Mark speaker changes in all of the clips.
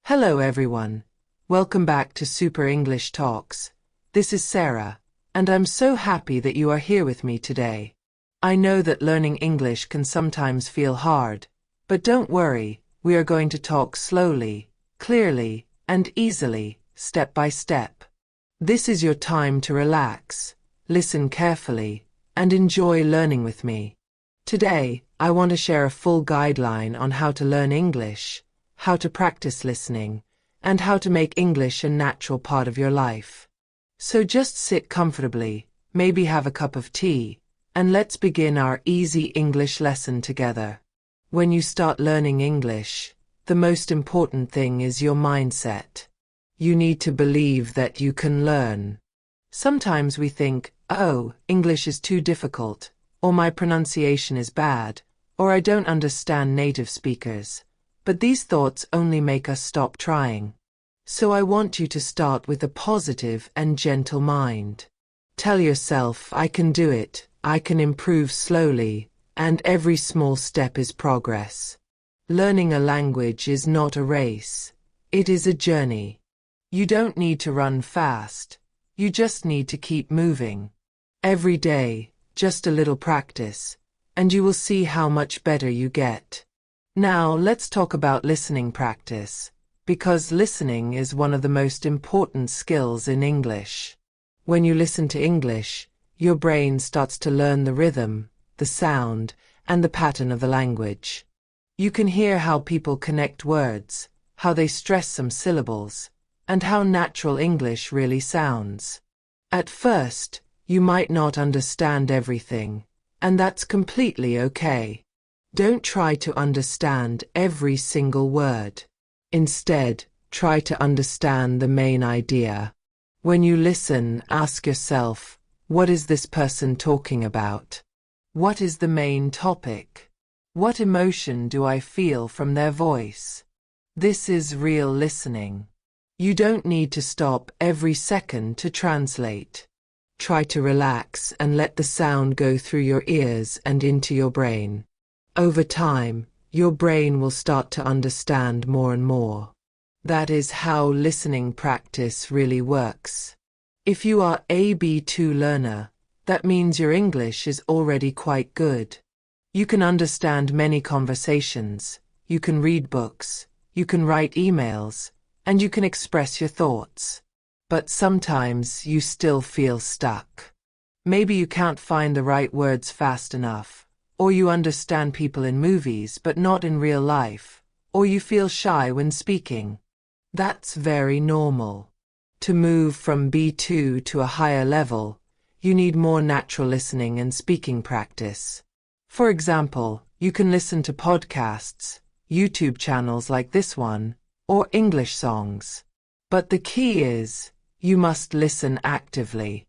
Speaker 1: Hello everyone. Welcome back to Super English Talks. This is Sarah, and I'm so happy that you are here with me today. I know that learning English can sometimes feel hard, but don't worry, we are going to talk slowly, clearly, and easily, step by step. This is your time to relax, listen carefully, and enjoy learning with me. Today, I want to share a full guideline on how to learn English, how to practice listening, and how to make English a natural part of your life. So just sit comfortably, maybe have a cup of tea, and let's begin our easy English lesson together. When you start learning English, the most important thing is your mindset. You need to believe that you can learn. Sometimes we think, oh, English is too difficult, or my pronunciation is bad, or I don't understand native speakers. But these thoughts only make us stop trying. So I want you to start with a positive and gentle mind. Tell yourself, I can do it, I can improve slowly, and every small step is progress. Learning a language is not a race. It is a journey. You don't need to run fast. You just need to keep moving. Every day, just a little practice, and you will see how much better you get. Now let's talk about listening practice, because listening is one of the most important skills in English. When you listen to English, your brain starts to learn the rhythm, the sound, and the pattern of the language. You can hear how people connect words, how they stress some syllables, and how natural English really sounds. At first, you might not understand everything, and that's completely okay. Don't try to understand every single word. Instead, try to understand the main idea. When you listen, ask yourself, what is this person talking about? What is the main topic? What emotion do I feel from their voice? This is real listening. You don't need to stop every second to translate. Try to relax and let the sound go through your ears and into your brain. Over time, your brain will start to understand more and more. That is how listening practice really works. If you are a B2 learner, that means your English is already quite good. You can understand many conversations, you can read books, you can write emails, and you can express your thoughts. But sometimes you still feel stuck. Maybe you can't find the right words fast enough. Or you understand people in movies but not in real life, or you feel shy when speaking. That's very normal. To move from B2 to a higher level, you need more natural listening and speaking practice. For example, you can listen to podcasts, YouTube channels like this one, or English songs. But the key is, you must listen actively.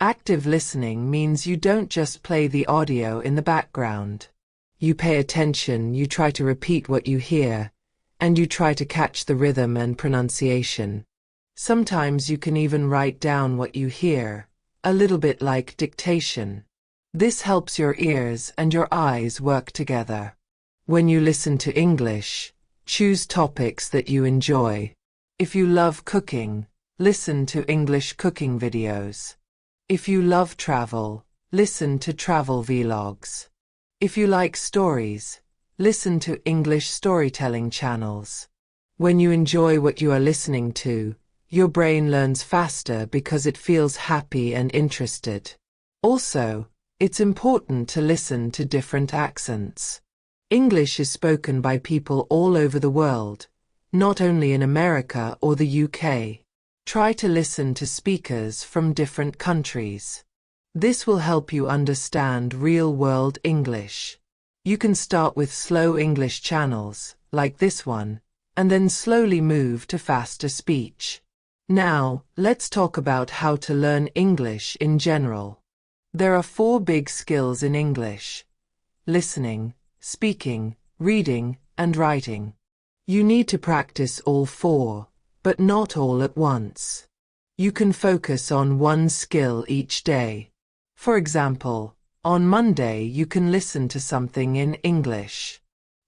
Speaker 1: Active listening means you don't just play the audio in the background. You pay attention, you try to repeat what you hear, and you try to catch the rhythm and pronunciation. Sometimes you can even write down what you hear, a little bit like dictation. This helps your ears and your eyes work together. When you listen to English, choose topics that you enjoy. If you love cooking, listen to English cooking videos. If you love travel, listen to travel vlogs. If you like stories, listen to English storytelling channels. When you enjoy what you are listening to, your brain learns faster because it feels happy and interested. Also, it's important to listen to different accents. English is spoken by people all over the world, not only in America or the UK. Try to listen to speakers from different countries. This will help you understand real-world English. You can start with slow English channels, like this one, and then slowly move to faster speech. Now, let's talk about how to learn English in general. There are 4 big skills in English: listening, speaking, reading, and writing. You need to practice all 4. But not all at once. You can focus on one skill each day. For example, on Monday you can listen to something in English.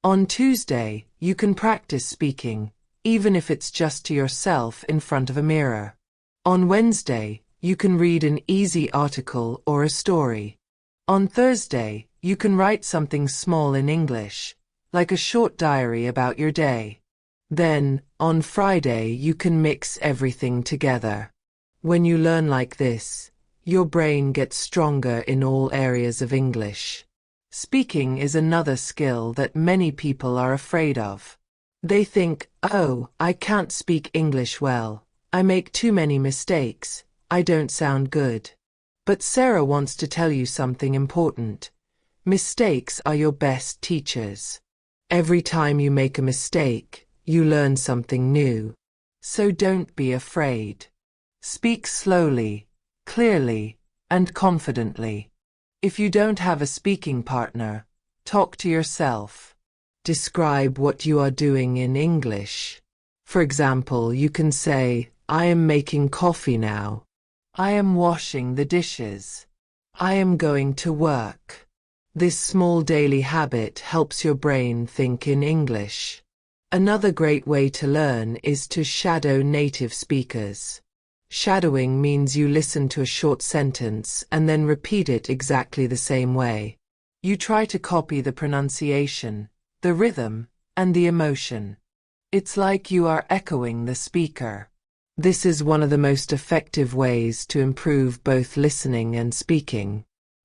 Speaker 1: On Tuesday, you can practice speaking, even if it's just to yourself in front of a mirror. On Wednesday, you can read an easy article or a story. On Thursday, you can write something small in English, like a short diary about your day. Then, on Friday, you can mix everything together. When you learn like this, your brain gets stronger in all areas of English. Speaking is another skill that many people are afraid of. They think, oh, I can't speak English well. I make too many mistakes. I don't sound good. But Sarah wants to tell you something important. Mistakes are your best teachers. Every time you make a mistake, you learn something new. So don't be afraid. Speak slowly, clearly, and confidently. If you don't have a speaking partner, talk to yourself. Describe what you are doing in English. For example, you can say, I am making coffee now. I am washing the dishes. I am going to work. This small daily habit helps your brain think in English. Another great way to learn is to shadow native speakers. Shadowing means you listen to a short sentence and then repeat it exactly the same way. You try to copy the pronunciation, the rhythm, and the emotion. It's like you are echoing the speaker. This is one of the most effective ways to improve both listening and speaking.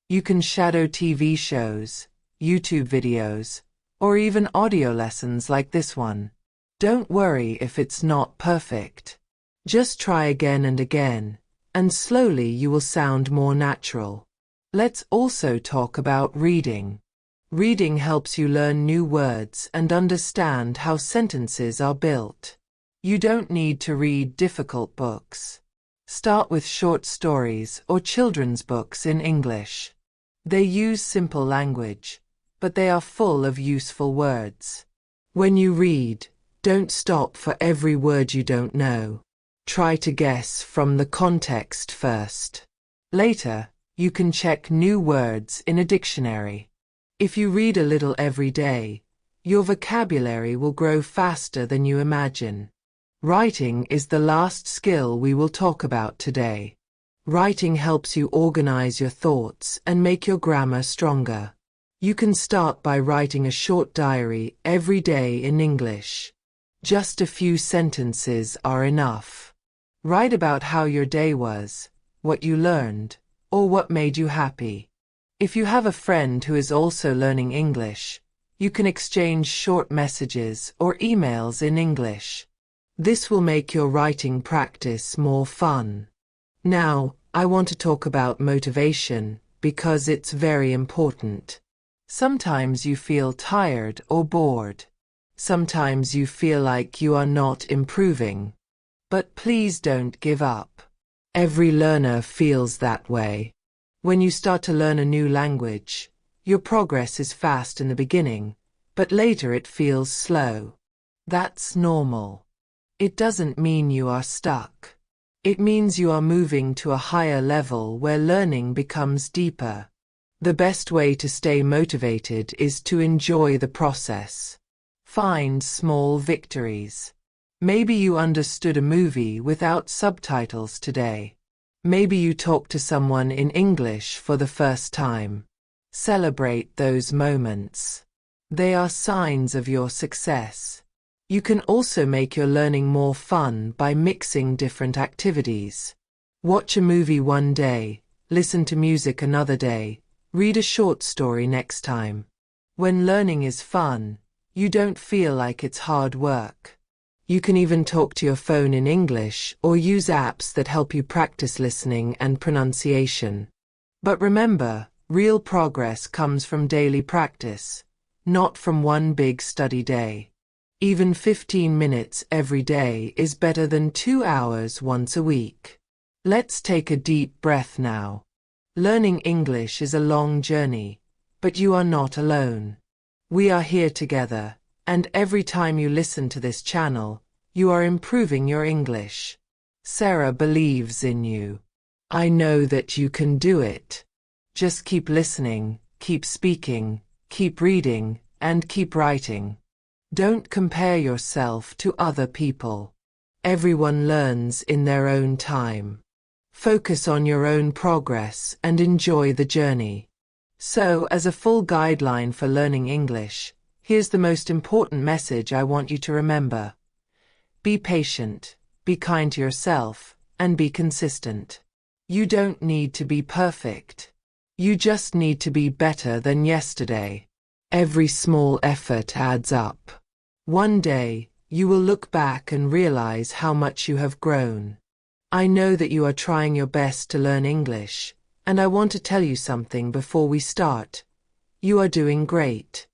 Speaker 1: You can shadow TV shows, YouTube videos, or even audio lessons like this one. Don't worry if it's not perfect. Just try again and again, and slowly you will sound more natural. Let's also talk about reading. Reading helps you learn new words and understand how sentences are built. You don't need to read difficult books. Start with short stories or children's books in English. They use simple language, but they are full of useful words. When you read, don't stop for every word you don't know. Try to guess from the context first. Later, you can check new words in a dictionary. If you read a little every day, your vocabulary will grow faster than you imagine. Writing is the last skill we will talk about today. Writing helps you organize your thoughts and make your grammar stronger. You can start by writing a short diary every day in English. Just a few sentences are enough. Write about how your day was, what you learned, or what made you happy. If you have a friend who is also learning English, you can exchange short messages or emails in English. This will make your writing practice more fun. Now, I want to talk about motivation because it's very important. Sometimes you feel tired or bored. Sometimes you feel like you are not improving. But please don't give up. Every learner feels that way. When you start to learn a new language, your progress is fast in the beginning, but later it feels slow. That's normal. It doesn't mean you are stuck. It means you are moving to a higher level where learning becomes deeper. The best way to stay motivated is to enjoy the process. Find small victories. Maybe you understood a movie without subtitles today. Maybe you talked to someone in English for the first time. Celebrate those moments. They are signs of your success. You can also make your learning more fun by mixing different activities. Watch a movie one day, listen to music another day, read a short story next time. When learning is fun, you don't feel like it's hard work. You can even talk to your phone in English or use apps that help you practice listening and pronunciation. But remember, real progress comes from daily practice, not from one big study day. Even 15 minutes every day is better than 2 hours once a week. Let's take a deep breath now. Learning English is a long journey, but you are not alone. We are here together, and every time you listen to this channel, you are improving your English. Sarah believes in you. I know that you can do it. Just keep listening, keep speaking, keep reading, and keep writing. Don't compare yourself to other people. Everyone learns in their own time. Focus on your own progress and enjoy the journey. So, as a full guideline for learning English, here's the most important message I want you to remember. Be patient, be kind to yourself, and be consistent. You don't need to be perfect. You just need to be better than yesterday. Every small effort adds up. One day, you will look back and realize how much you have grown. I know that you are trying your best to learn English, and I want to tell you something before we start. You are doing great.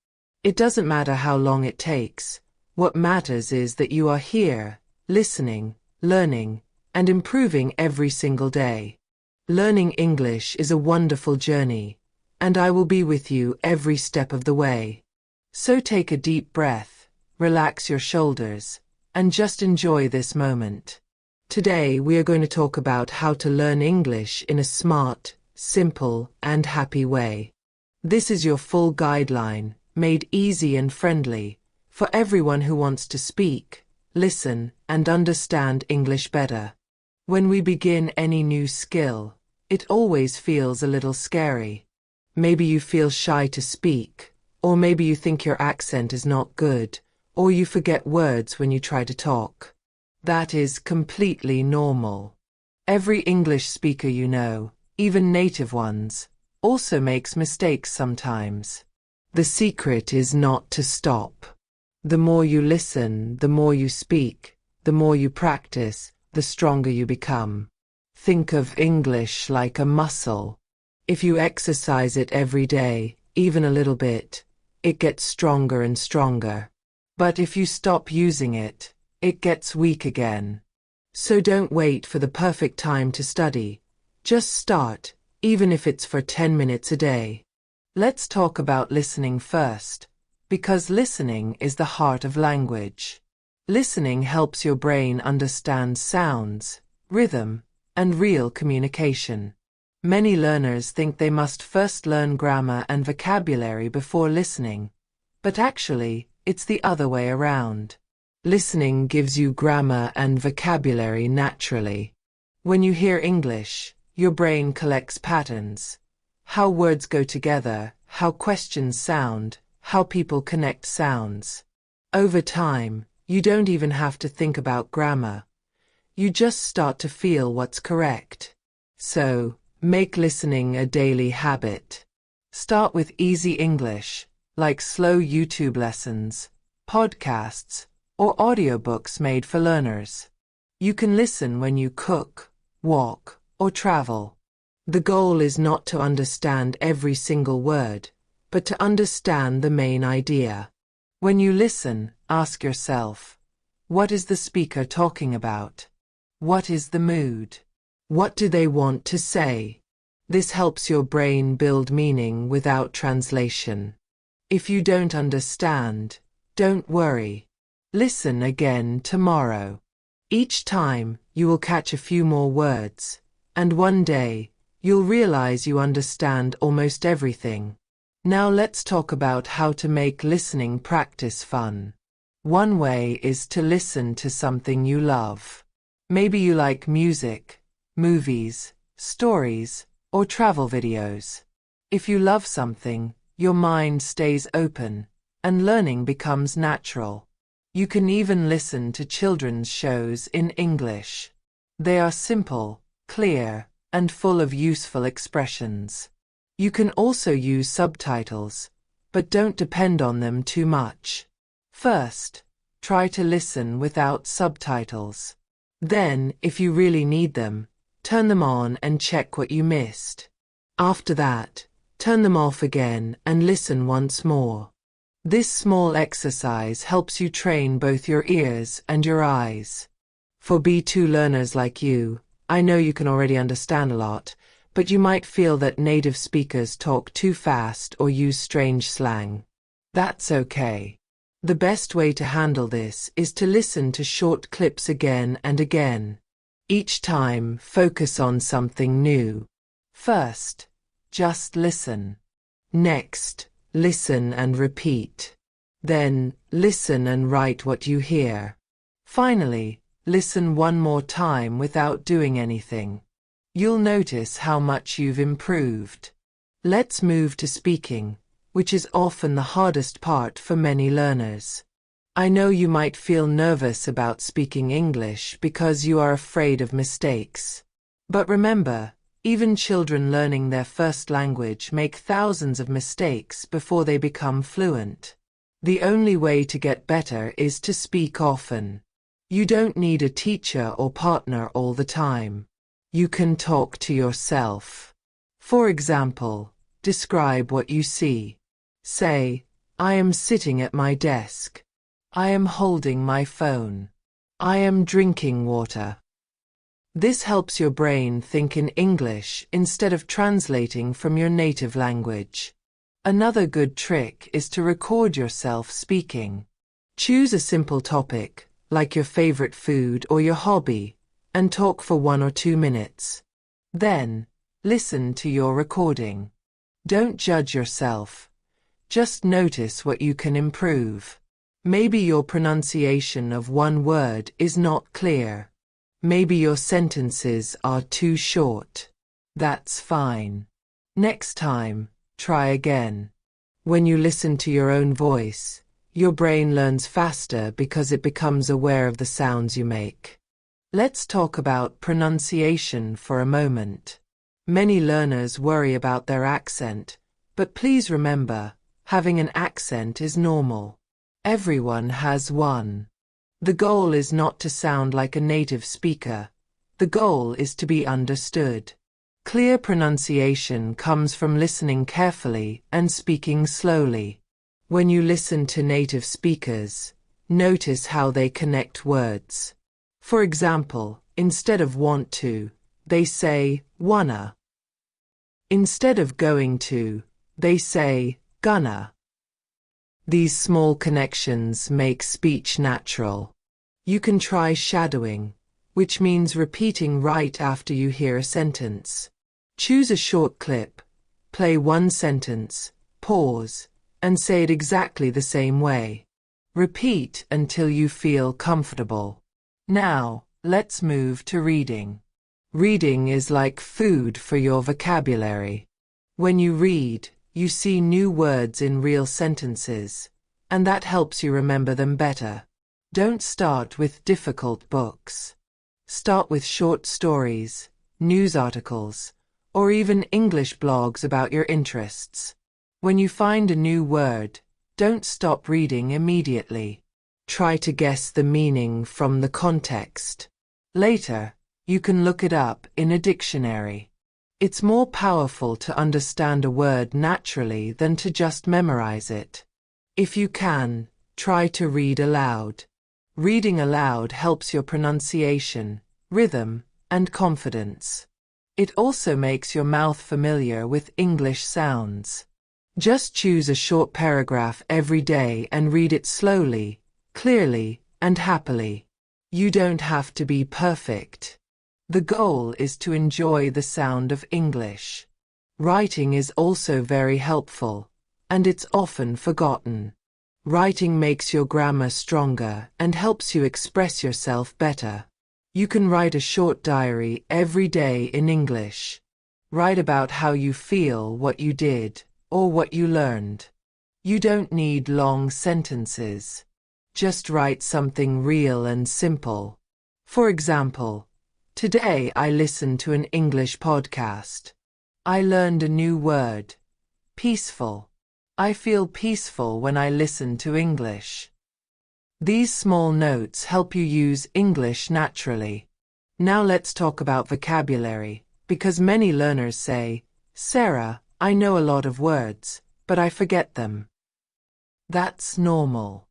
Speaker 1: It doesn't matter how long it takes. What matters is that you are here, listening, learning, and improving every single day. Learning English is a wonderful journey, and I will be with you every step of the way. So take a deep breath, relax your shoulders, and just enjoy this moment. Today we are going to talk about how to learn English in a smart, simple, and happy way. This is your full guideline, made easy and friendly, for everyone who wants to speak, listen, and understand English better. When we begin any new skill, it always feels a little scary. Maybe you feel shy to speak, or maybe you think your accent is not good, or you forget words when you try to talk. That is completely normal. Every English speaker you know, even native ones, also makes mistakes sometimes. The secret is not to stop. The more you listen, the more you speak, the more you practice, the stronger you become. Think of English like a muscle. If you exercise it every day, even a little bit, it gets stronger and stronger. But if you stop using it, it gets weak again. So don't wait for the perfect time to study. Just start, even if it's for 10 minutes a day. Let's talk about listening first, because listening is the heart of language. Listening helps your brain understand sounds, rhythm, and real communication. Many learners think they must first learn grammar and vocabulary before listening, but actually, it's the other way around. Listening gives you grammar and vocabulary naturally. When you hear English, your brain collects patterns. How words go together, how questions sound, how people connect sounds. Over time, you don't even have to think about grammar. You just start to feel what's correct. So, make listening a daily habit. Start with easy English, like slow YouTube lessons, podcasts, or audiobooks made for learners. You can listen when you cook, walk, or travel. The goal is not to understand every single word, but to understand the main idea. When you listen, ask yourself, what is the speaker talking about? What is the mood? What do they want to say? This helps your brain build meaning without translation. If you don't understand, don't worry. Listen again tomorrow. Each time, you will catch a few more words, and one day, you'll realize you understand almost everything. Now let's talk about how to make listening practice fun. One way is to listen to something you love. Maybe you like music, movies, stories, or travel videos. If you love something, your mind stays open, and learning becomes natural. You can even listen to children's shows in English. They are simple, clear, and full of useful expressions. You can also use subtitles, but don't depend on them too much. First, try to listen without subtitles. Then, if you really need them, turn them on and check what you missed. After that, turn them off again and listen once more. This small exercise helps you train both your ears and your eyes. For B2 learners like you, I know you can already understand a lot, but you might feel that native speakers talk too fast or use strange slang. That's okay. The best way to handle this is to listen to short clips again and again. Each time, focus on something new. First, just listen. Next, listen and repeat. Then, listen and write what you hear. Finally, listen one more time without doing anything. You'll notice how much you've improved. Let's move to speaking, which is often the hardest part for many learners. I know you might feel nervous about speaking English because you are afraid of mistakes. But remember, even children learning their first language make thousands of mistakes before they become fluent. The only way to get better is to speak often. You don't need a teacher or partner all the time. You can talk to yourself. For example, describe what you see. Say, I am sitting at my desk. I am holding my phone. I am drinking water. This helps your brain think in English instead of translating from your native language. Another good trick is to record yourself speaking. Choose a simple topic, like your favorite food or your hobby, and talk for 1 or 2 minutes. Then, listen to your recording. Don't judge yourself. Just notice what you can improve. Maybe your pronunciation of one word is not clear. Maybe your sentences are too short. That's fine. Next time, try again. When you listen to your own voice, your brain learns faster because it becomes aware of the sounds you make. Let's talk about pronunciation for a moment. Many learners worry about their accent, but please remember, having an accent is normal. Everyone has one. The goal is not to sound like a native speaker. The goal is to be understood. Clear pronunciation comes from listening carefully and speaking slowly. When you listen to native speakers, notice how they connect words. For example, instead of want to, they say wanna. Instead of going to, they say gonna. These small connections make speech natural. You can try shadowing, which means repeating right after you hear a sentence. Choose a short clip, play one sentence, pause, and say it exactly the same way. Repeat until you feel comfortable. Now, let's move to reading. Reading is like food for your vocabulary. When you read, you see new words in real sentences, and that helps you remember them better. Don't start with difficult books. Start with short stories, news articles, or even English blogs about your interests. When you find a new word, don't stop reading immediately. Try to guess the meaning from the context. Later, you can look it up in a dictionary. It's more powerful to understand a word naturally than to just memorize it. If you can, try to read aloud. Reading aloud helps your pronunciation, rhythm, and confidence. It also makes your mouth familiar with English sounds. Just choose a short paragraph every day and read it slowly, clearly, and happily. You don't have to be perfect. The goal is to enjoy the sound of English. Writing is also very helpful, and it's often forgotten. Writing makes your grammar stronger and helps you express yourself better. You can write a short diary every day in English. Write about how you feel, what you did, or what you learned. You don't need long sentences. Just write something real and simple. For example, today I listened to an English podcast. I learned a new word, peaceful. I feel peaceful when I listen to English. These small notes help you use English naturally. Now let's talk about vocabulary, because many learners say, Sarah, I know a lot of words, but I forget them. That's normal.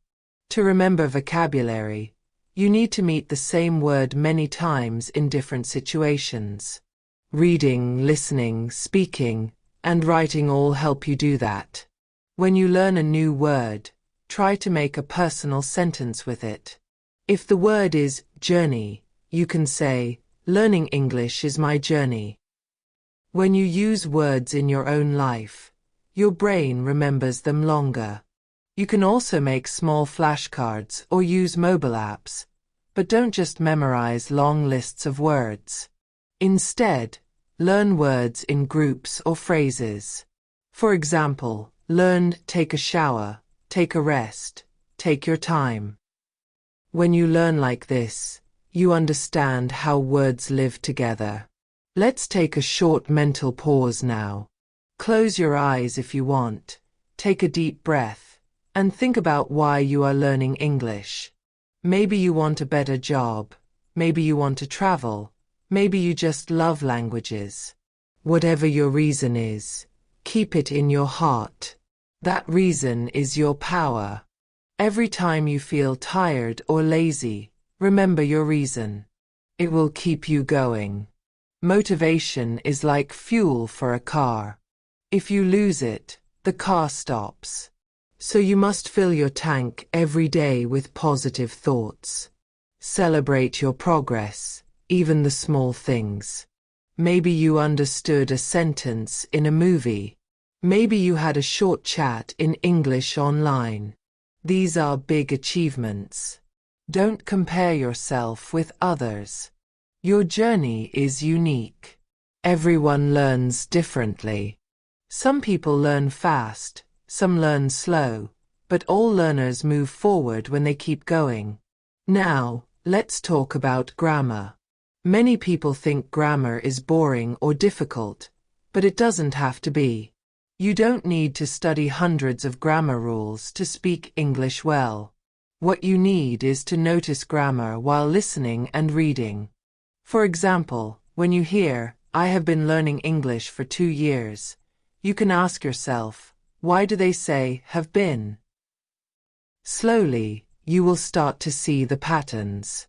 Speaker 1: To remember vocabulary, you need to meet the same word many times in different situations. Reading, listening, speaking, and writing all help you do that. When you learn a new word, try to make a personal sentence with it. If the word is journey, you can say, learning English is my journey. When you use words in your own life, your brain remembers them longer. You can also make small flashcards or use mobile apps, but don't just memorize long lists of words. Instead, learn words in groups or phrases. For example, learn take a shower, take a rest, take your time. When you learn like this, you understand how words live together. Let's take a short mental pause now. Close your eyes if you want, take a deep breath, and think about why you are learning English. Maybe you want a better job, maybe you want to travel, maybe you just love languages. Whatever your reason is, keep it in your heart. That reason is your power. Every time you feel tired or lazy, remember your reason. It will keep you going. Motivation is like fuel for a car. If you lose it, the car stops. So you must fill your tank every day with positive thoughts. Celebrate your progress, even the small things. Maybe you understood a sentence in a movie. Maybe you had a short chat in English online. These are big achievements. Don't compare yourself with others. Your journey is unique. Everyone learns differently. Some people learn fast, some learn slow, but all learners move forward when they keep going. Now, let's talk about grammar. Many people think grammar is boring or difficult, but it doesn't have to be. You don't need to study hundreds of grammar rules to speak English well. What you need is to notice grammar while listening and reading. For example, when you hear, "I have been learning English for 2 years," you can ask yourself, why do they say have been? Slowly, you will start to see the patterns.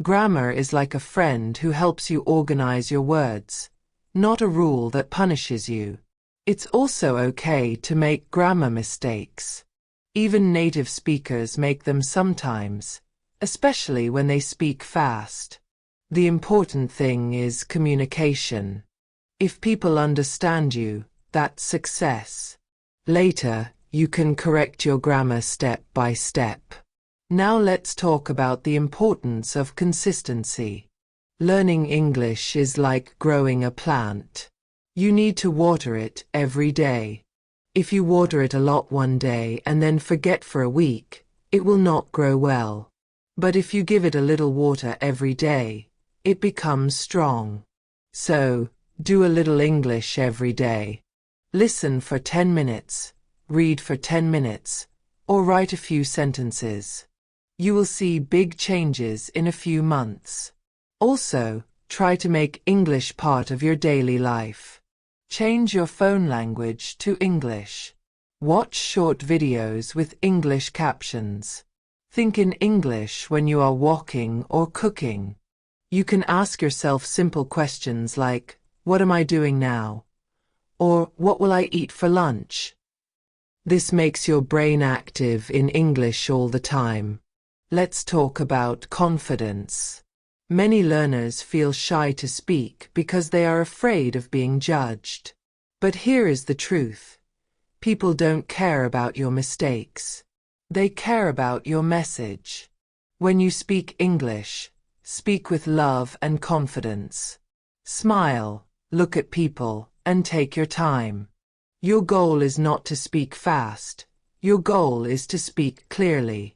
Speaker 1: Grammar is like a friend who helps you organize your words, not a rule that punishes you. It's also okay to make grammar mistakes. Even native speakers make them sometimes, especially when they speak fast. The important thing is communication. If people understand you, that's success. Later, you can correct your grammar step by step. Now let's talk about the importance of consistency. Learning English is like growing a plant. You need to water it every day. If you water it a lot one day and then forget for a week, it will not grow well. But if you give it a little water every day, it becomes strong. So, do a little English every day. Listen for 10 minutes, read for 10 minutes, or write a few sentences. You will see big changes in a few months. Also, try to make English part of your daily life. Change your phone language to English. Watch short videos with English captions. Think in English when you are walking or cooking. You can ask yourself simple questions like, "What am I doing now?" or "What will I eat for lunch?" This makes your brain active in English all the time. Let's talk about confidence. Many learners feel shy to speak because they are afraid of being judged. But here is the truth. People don't care about your mistakes. They care about your message. When you speak English, speak with love and confidence. Smile, look at people, and take your time. Your goal is not to speak fast. Your goal is to speak clearly.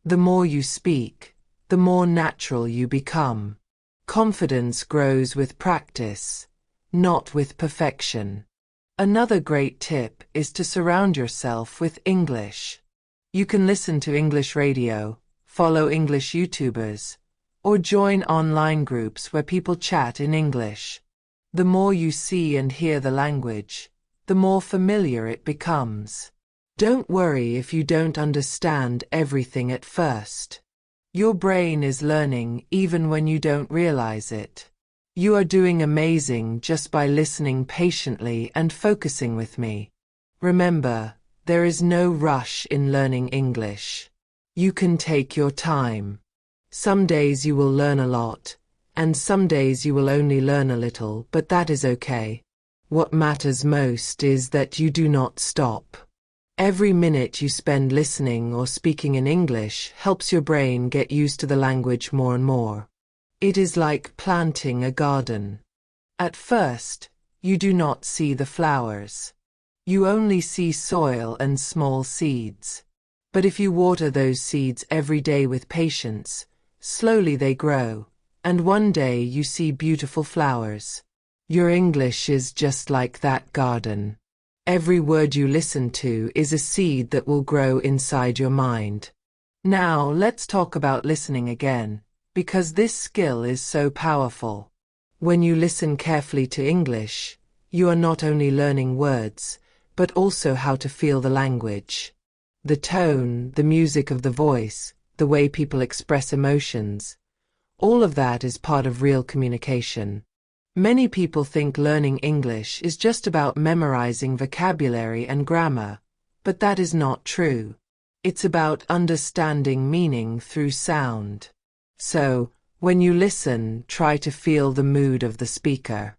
Speaker 1: The more you speak, the more natural you become. Confidence grows with practice, not with perfection. Another great tip is to surround yourself with English. You can listen to English radio, follow English YouTubers, or join online groups where people chat in English. The more you see and hear the language, the more familiar it becomes. Don't worry if you don't understand everything at first. Your brain is learning even when you don't realize it. You are doing amazing just by listening patiently and focusing with me. Remember, there is no rush in learning English. You can take your time. Some days you will learn a lot, and some days you will only learn a little, but that is okay. What matters most is that you do not stop. Every minute you spend listening or speaking in English helps your brain get used to the language more and more. It is like planting a garden. At first, you do not see the flowers. You only see soil and small seeds. But if you water those seeds every day with patience, slowly they grow, and one day you see beautiful flowers. Your English is just like that garden. Every word you listen to is a seed that will grow inside your mind. Now let's talk about listening again, because this skill is so powerful. When you listen carefully to English, you are not only learning words, but also how to feel the language. The tone, the music of the voice, the way people express emotions, all of that is part of real communication. Many people think learning English is just about memorizing vocabulary and grammar, but that is not true. It's about understanding meaning through sound. So, when you listen, try to feel the mood of the speaker.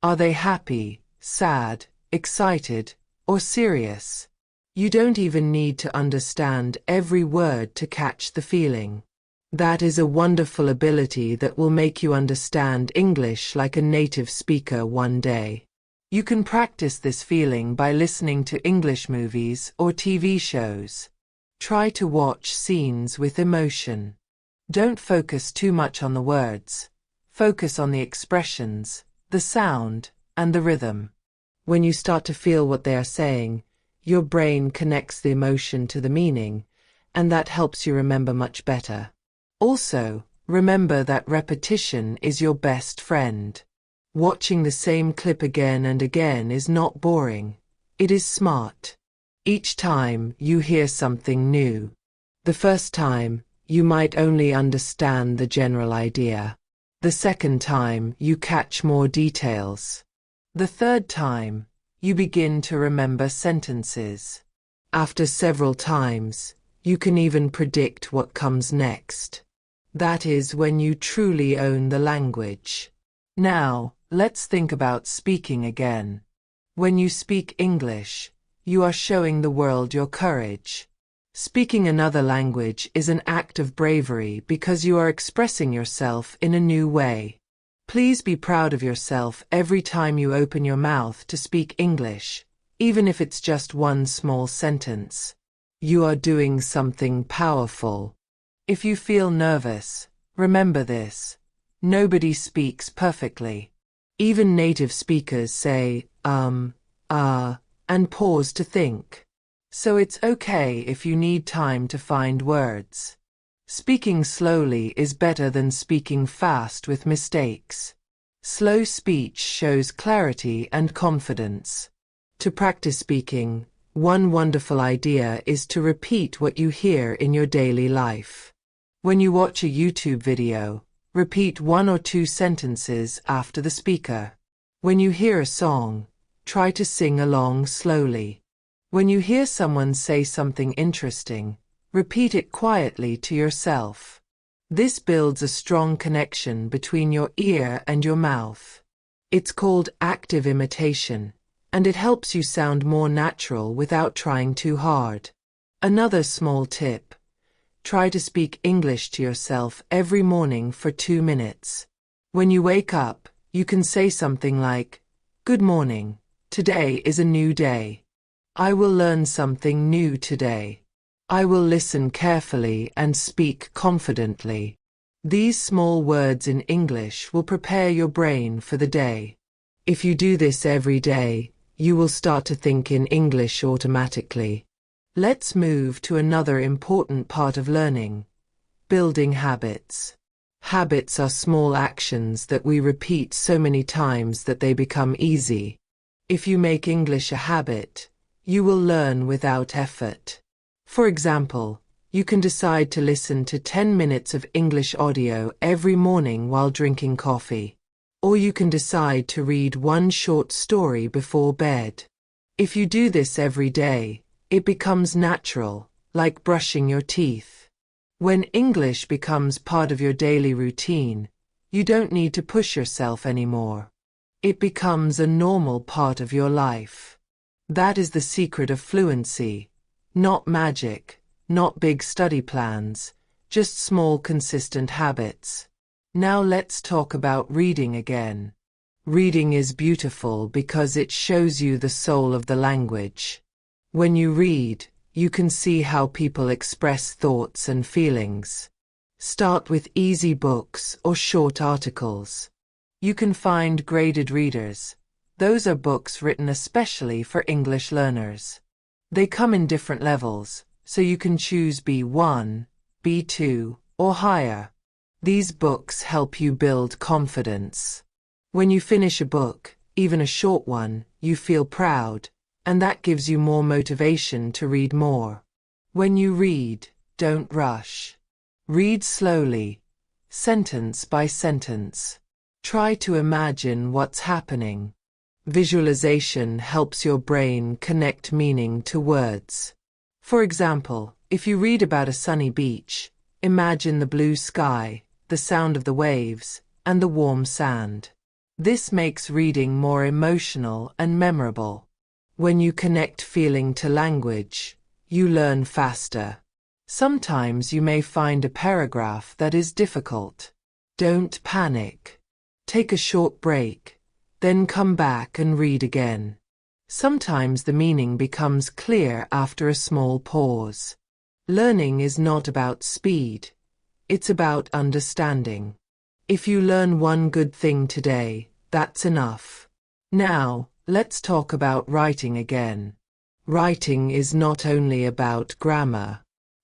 Speaker 1: Are they happy, sad, excited, or serious? You don't even need to understand every word to catch the feeling. That is a wonderful ability that will make you understand English like a native speaker one day. You can practice this feeling by listening to English movies or TV shows. Try to watch scenes with emotion. Don't focus too much on the words. Focus on the expressions, the sound, and the rhythm. When you start to feel what they are saying, your brain connects the emotion to the meaning, and that helps you remember much better. Also, remember that repetition is your best friend. Watching the same clip again and again is not boring. It is smart. Each time you hear something new. The first time, you might only understand the general idea. The second time, you catch more details. The third time, you begin to remember sentences. After several times, you can even predict what comes next. That is when you truly own the language. Now, let's think about speaking again. When you speak English, you are showing the world your courage. Speaking another language is an act of bravery because you are expressing yourself in a new way. Please be proud of yourself every time you open your mouth to speak English, even if it's just one small sentence. You are doing something powerful. If you feel nervous, remember this. Nobody speaks perfectly. Even native speakers say, and pause to think. So it's okay if you need time to find words. Speaking slowly is better than speaking fast with mistakes. Slow speech shows clarity and confidence. To practice speaking, one wonderful idea is to repeat what you hear in your daily life. When you watch a YouTube video, repeat 1 or 2 sentences after the speaker. When you hear a song, try to sing along slowly. When you hear someone say something interesting, repeat it quietly to yourself. This builds a strong connection between your ear and your mouth. It's called active imitation, and it helps you sound more natural without trying too hard. Another small tip. Try to speak English to yourself every morning for 2 minutes. When you wake up, you can say something like, "Good morning. Today is a new day. I will learn something new today. I will listen carefully and speak confidently." These small words in English will prepare your brain for the day. If you do this every day, you will start to think in English automatically. Let's move to another important part of learning: building habits. Habits are small actions that we repeat so many times that they become easy. If you make English a habit, you will learn without effort. For example, you can decide to listen to 10 minutes of English audio every morning while drinking coffee. Or you can decide to read one short story before bed. If you do this every day, it becomes natural, like brushing your teeth. When English becomes part of your daily routine, you don't need to push yourself anymore. It becomes a normal part of your life. That is the secret of fluency, Not magic, not big study plans, just small consistent habits. Now let's talk about reading again. Reading is beautiful because it shows you the soul of the language. When you read, you can see how people express thoughts and feelings. Start with easy books or short articles. You can find graded readers. Those are books written especially for English learners. They come in different levels, so you can choose B1, B2, or higher. These books help you build confidence. When you finish a book, even a short one, you feel proud, and that gives you more motivation to read more. When you read, don't rush. Read slowly, sentence by sentence. Try to imagine what's happening. Visualization helps your brain connect meaning to words. For example, if you read about a sunny beach, imagine the blue sky, the sound of the waves, and the warm sand. This makes reading more emotional and memorable. When you connect feeling to language, you learn faster. Sometimes you may find a paragraph that is difficult. Don't panic. Take a short break, then come back and read again. Sometimes the meaning becomes clear after a small pause. Learning is not about speed. It's about understanding. If you learn one good thing today, that's enough. Now, let's talk about writing again. Writing is not only about grammar.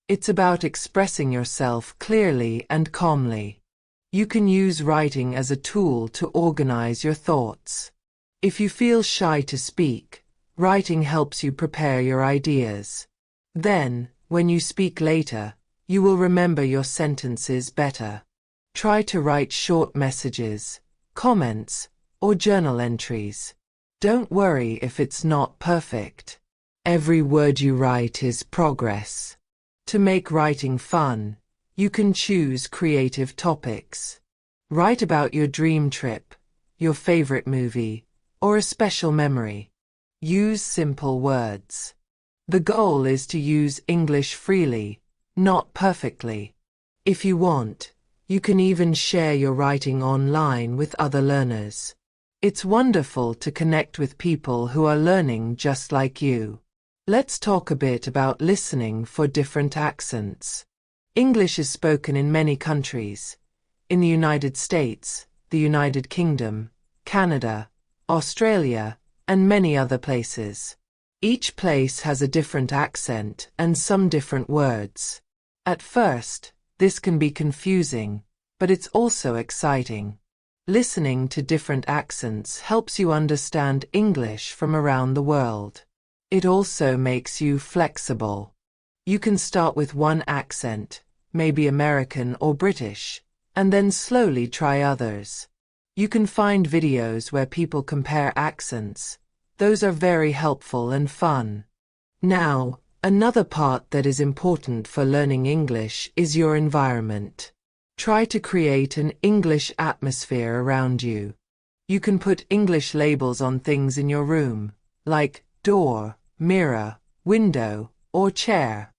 Speaker 1: It's about expressing yourself clearly and calmly. You can use writing as a tool to organize your thoughts. If you feel shy to speak, writing helps you prepare your ideas. Then, when you speak later, you will remember your sentences better. Try to write short messages, comments, or journal entries. Don't worry if it's not perfect. Every word you write is progress. To make writing fun, you can choose creative topics. Write about your dream trip, your favorite movie, or a special memory. Use simple words. The goal is to use English freely, not perfectly. If you want, you can even share your writing online with other learners. It's wonderful to connect with people who are learning just like you. Let's talk a bit about listening for different accents. English is spoken in many countries. In the United States, the United Kingdom, Canada, Australia, and many other places. Each place has a different accent and some different words. At first, this can be confusing, but it's also exciting. Listening to different accents helps you understand English from around the world. It also makes you flexible. You can start with one accent, maybe American or British, and then slowly try others. You can find videos where people compare accents. Those are very helpful and fun. Now, another part that is important for learning English is your environment. Try to create an English atmosphere around you. You can put English labels on things in your room, like door, mirror, window, or chair.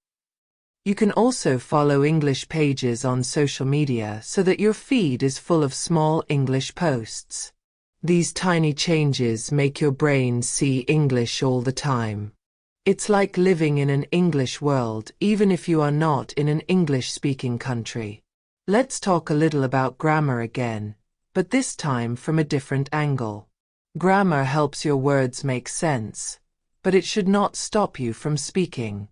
Speaker 1: You can also follow English pages on social media so that your feed is full of small English posts. These tiny changes make your brain see English all the time. It's like living in an English world even if you are not in an English-speaking country. Let's talk a little about grammar again, but this time from a different angle. Grammar helps your words make sense, but it should not stop you from speaking.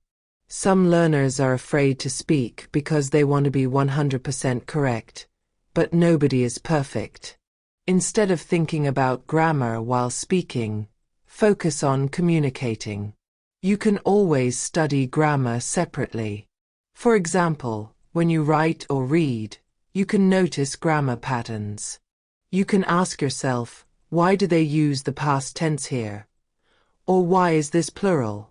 Speaker 1: Some learners are afraid to speak because they want to be 100% correct, but nobody is perfect. Instead of thinking about grammar while speaking, focus on communicating. You can always study grammar separately. For example, when you write or read, you can notice grammar patterns. You can ask yourself, why do they use the past tense here? Or why is this plural?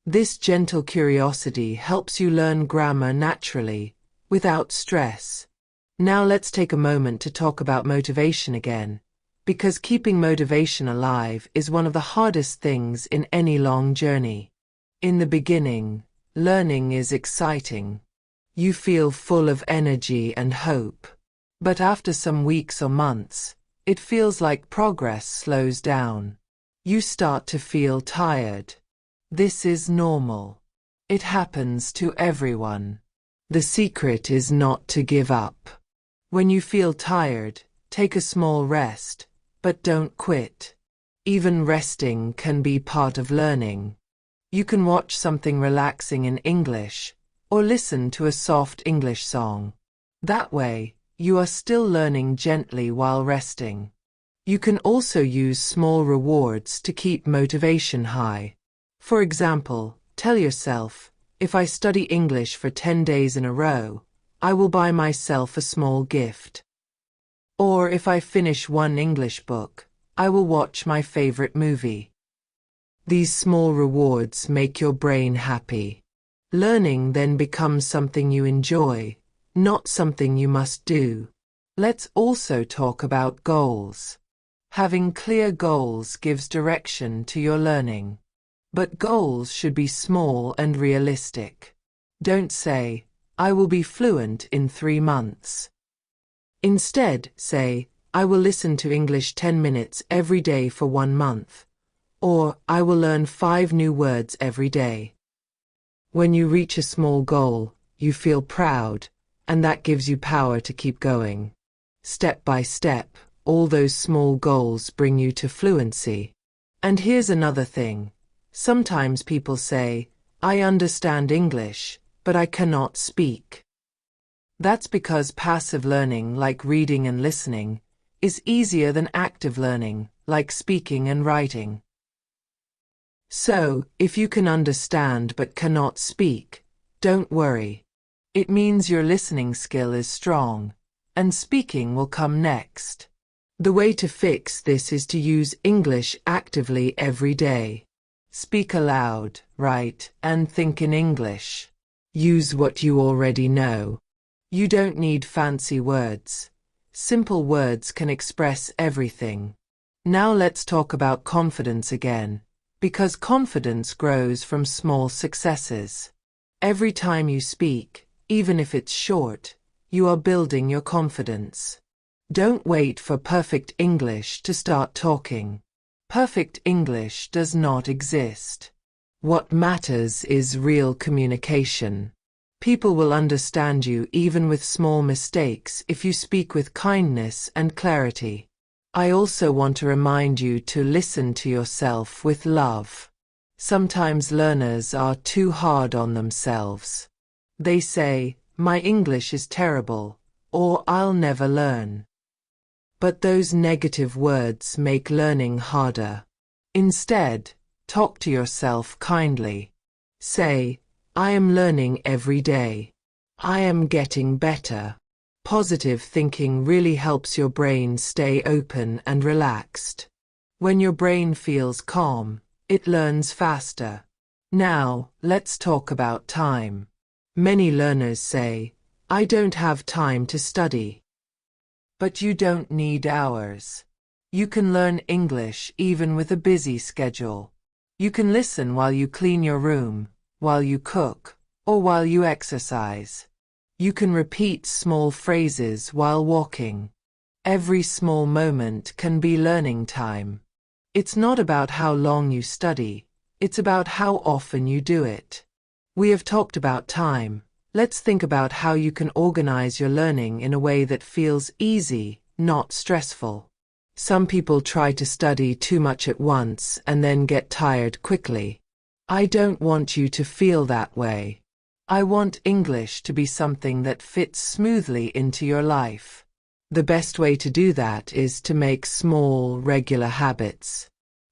Speaker 1: This gentle curiosity helps you learn grammar naturally, without stress. Now let's take a moment to talk about motivation again, because keeping motivation alive is one of the hardest things in any long journey. In the beginning, learning is exciting. You feel full of energy and hope. But after some weeks or months, it feels like progress slows down. You start to feel tired. This is normal. It happens to everyone. The secret is not to give up. When you feel tired, take a small rest, but don't quit. Even resting can be part of learning. You can watch something relaxing in English, or listen to a soft English song. That way, you are still learning gently while resting. You can also use small rewards to keep motivation high. For example, tell yourself, if I study English for 10 days in a row, I will buy myself a small gift. Or if I finish one English book, I will watch my favorite movie. These small rewards make your brain happy. Learning then becomes something you enjoy, not something you must do. Let's also talk about goals. Having clear goals gives direction to your learning. But goals should be small and realistic. Don't say, I will be fluent in 3 months. Instead, say, I will listen to English 10 minutes every day for 1 month. Or, I will learn 5 new words every day. When you reach a small goal, you feel proud, and that gives you power to keep going. Step by step, all those small goals bring you to fluency. And here's another thing. Sometimes people say, I understand English, but I cannot speak. That's because passive learning, like reading and listening, is easier than active learning, like speaking and writing. So, if you can understand but cannot speak, don't worry. It means your listening skill is strong, and speaking will come next. The way to fix this is to use English actively every day. Speak aloud, write, and think in English. Use what you already know. You don't need fancy words. Simple words can express everything. Now let's talk about confidence again, because confidence grows from small successes. Every time you speak, even if it's short, you are building your confidence. Don't wait for perfect English to start talking. Perfect English does not exist. What matters is real communication. People will understand you even with small mistakes if you speak with kindness and clarity. I also want to remind you to listen to yourself with love. Sometimes learners are too hard on themselves. They say, my English is terrible, or I'll never learn. But those negative words make learning harder. Instead, talk to yourself kindly. Say, I am learning every day. I am getting better. Positive thinking really helps your brain stay open and relaxed. When your brain feels calm, it learns faster. Now, let's talk about time. Many learners say, I don't have time to study. But you don't need hours. You can learn English even with a busy schedule. You can listen while you clean your room, while you cook, or while you exercise. You can repeat small phrases while walking. Every small moment can be learning time. It's not about how long you study, it's about how often you do it. We have talked about time. Let's think about how you can organize your learning in a way that feels easy, not stressful. Some people try to study too much at once and then get tired quickly. I don't want you to feel that way. I want English to be something that fits smoothly into your life. The best way to do that is to make small, regular habits.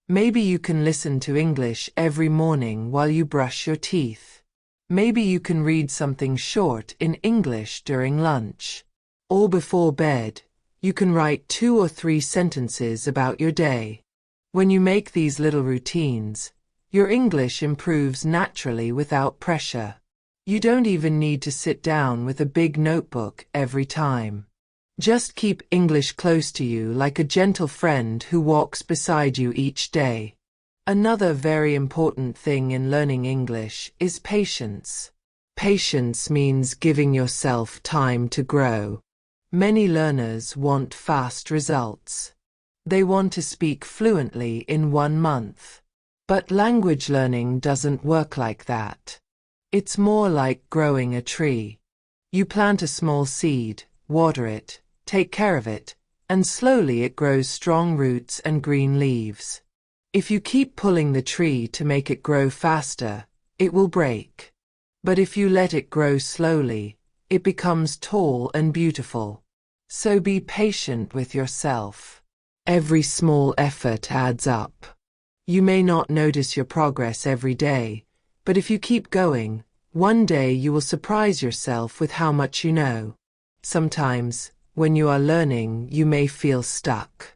Speaker 1: Maybe you can listen to English every morning while you brush your teeth. Maybe you can read something short in English during lunch. Or before bed, you can write 2 or 3 sentences about your day. When you make these little routines, your English improves naturally without pressure. You don't even need to sit down with a big notebook every time. Just keep English close to you like a gentle friend who walks beside you each day. Another very important thing in learning English is patience. Patience means giving yourself time to grow. Many learners want fast results. They want to speak fluently in 1 month. But language learning doesn't work like that. It's more like growing a tree. You plant a small seed, water it, take care of it, and slowly it grows strong roots and green leaves. If you keep pulling the tree to make it grow faster, it will break. But if you let it grow slowly, it becomes tall and beautiful. So be patient with yourself. Every small effort adds up. You may not notice your progress every day, but if you keep going, one day you will surprise yourself with how much you know. Sometimes, when you are learning, you may feel stuck.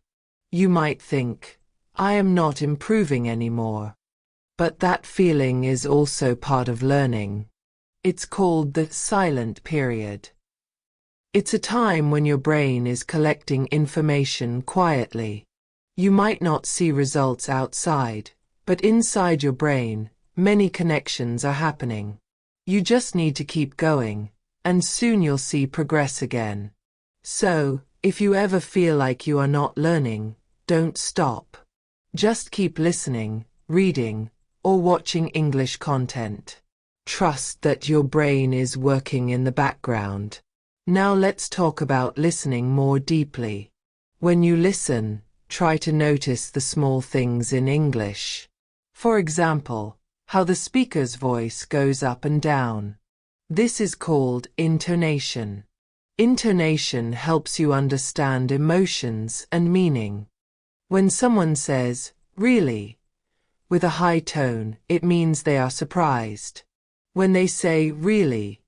Speaker 1: You might think, I am not improving anymore. But that feeling is also part of learning. It's called the silent period. It's a time when your brain is collecting information quietly. You might not see results outside, but inside your brain, many connections are happening. You just need to keep going, and soon you'll see progress again. So, if you ever feel like you are not learning, don't stop. Just keep listening, reading, or watching English content. Trust that your brain is working in the background. Now let's talk about listening more deeply. When you listen, try to notice the small things in English. For example, how the speaker's voice goes up and down. This is called intonation. Intonation helps you understand emotions and meaning. When someone says, really, with a high tone, it means they are surprised. When they say, really,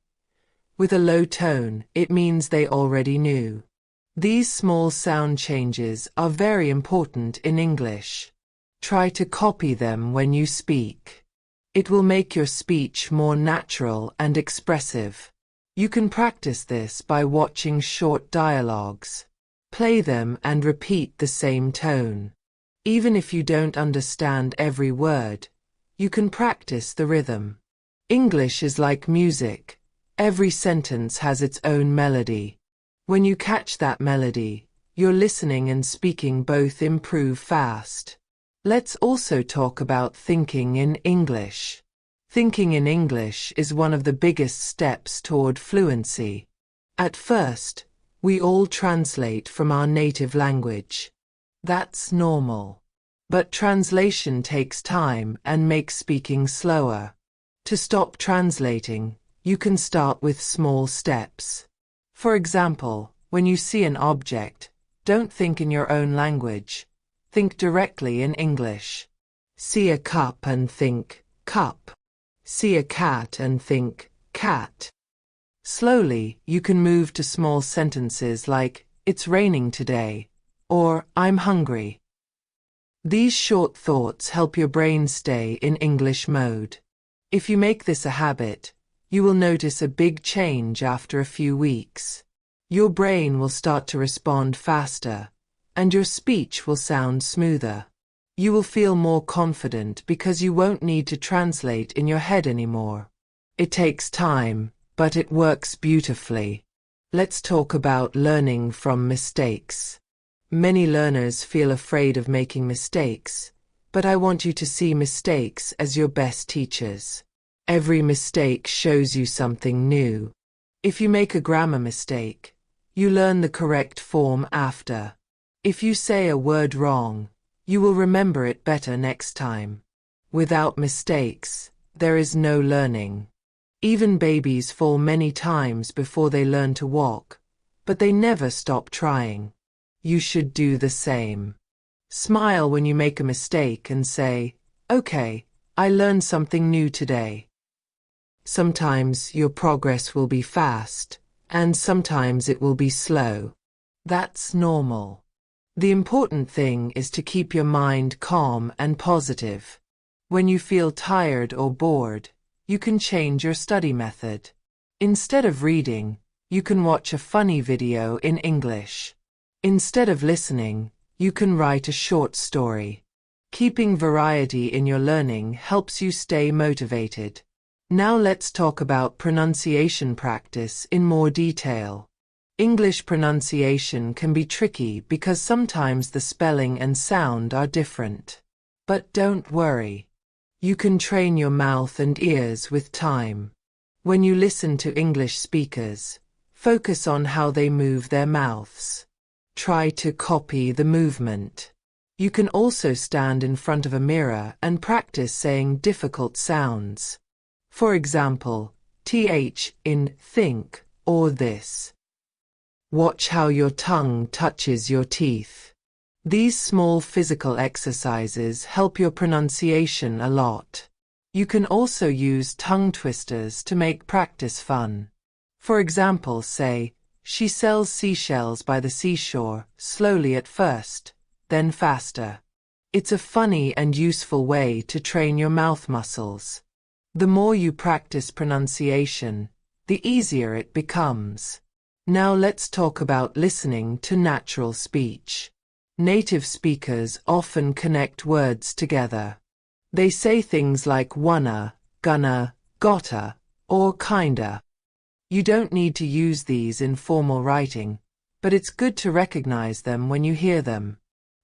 Speaker 1: with a low tone, it means they already knew. These small sound changes are very important in English. Try to copy them when you speak. It will make your speech more natural and expressive. You can practice this by watching short dialogues. Play them and repeat the same tone. Even if you don't understand every word, you can practice the rhythm. English is like music. Every sentence has its own melody. When you catch that melody, your listening and speaking both improve fast. Let's also talk about thinking in English. Thinking in English is one of the biggest steps toward fluency. At first, we all translate from our native language. That's normal. But translation takes time and makes speaking slower. To stop translating, you can start with small steps. For example, when you see an object, don't think in your own language. Think directly in English. See a cup and think, cup. See a cat and think, cat. Slowly, you can move to small sentences like, it's raining today, or I'm hungry. These short thoughts help your brain stay in English mode. If you make this a habit, you will notice a big change after a few weeks. Your brain will start to respond faster, and your speech will sound smoother. You will feel more confident because you won't need to translate in your head anymore. It takes time, but it works beautifully. Let's talk about learning from mistakes. Many learners feel afraid of making mistakes, but I want you to see mistakes as your best teachers. Every mistake shows you something new. If you make a grammar mistake, you learn the correct form after. If you say a word wrong, you will remember it better next time. Without mistakes, there is no learning. Even babies fall many times before they learn to walk, but they never stop trying. You should do the same. Smile when you make a mistake and say, okay, I learned something new today. Sometimes your progress will be fast, and sometimes it will be slow. That's normal. The important thing is to keep your mind calm and positive. When you feel tired or bored, you can change your study method. Instead of reading, you can watch a funny video in English. Instead of listening, you can write a short story. Keeping variety in your learning helps you stay motivated. Now let's talk about pronunciation practice in more detail. English pronunciation can be tricky because sometimes the spelling and sound are different. But don't worry. You can train your mouth and ears with time. When you listen to English speakers, focus on how they move their mouths. Try to copy the movement. You can also stand in front of a mirror and practice saying difficult sounds. For example, th in think or this. Watch how your tongue touches your teeth. These small physical exercises help your pronunciation a lot. You can also use tongue twisters to make practice fun. For example, say, she sells seashells by the seashore, slowly at first, then faster. It's a funny and useful way to train your mouth muscles. The more you practice pronunciation, the easier it becomes. Now let's talk about listening to natural speech. Native speakers often connect words together. They say things like wanna, gonna, gotta, or kinda. You don't need to use these in formal writing, but it's good to recognize them when you hear them.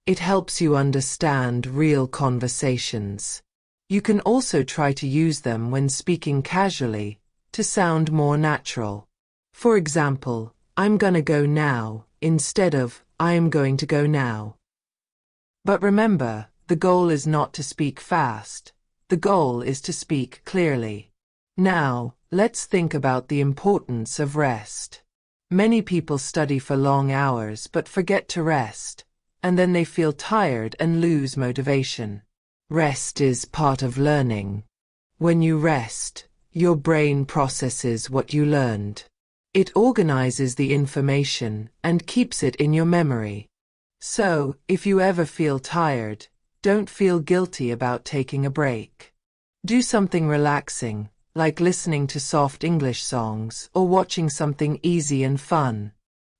Speaker 1: It helps you understand real conversations. You can also try to use them when speaking casually, to sound more natural. For example, I'm gonna go now, instead of I'm going to go now. But remember, the goal is not to speak fast. The goal is to speak clearly. Now, let's think about the importance of rest. Many people study for long hours but forget to rest, and then they feel tired and lose motivation. Rest is part of learning. When you rest, your brain processes what you learned. It organizes the information and keeps it in your memory. So, if you ever feel tired, don't feel guilty about taking a break. Do something relaxing, like listening to soft English songs or watching something easy and fun.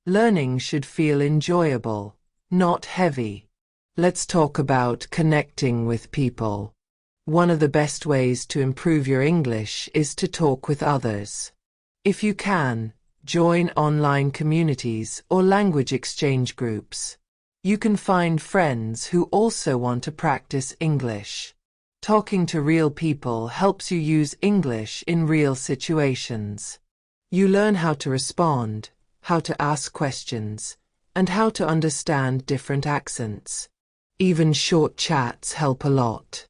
Speaker 1: Learning should feel enjoyable, not heavy. Let's talk about connecting with people. One of the best ways to improve your English is to talk with others. If you can, join online communities or language exchange groups. You can find friends who also want to practice English. Talking to real people helps you use English in real situations. You learn how to respond, how to ask questions, and how to understand different accents. Even short chats help a lot.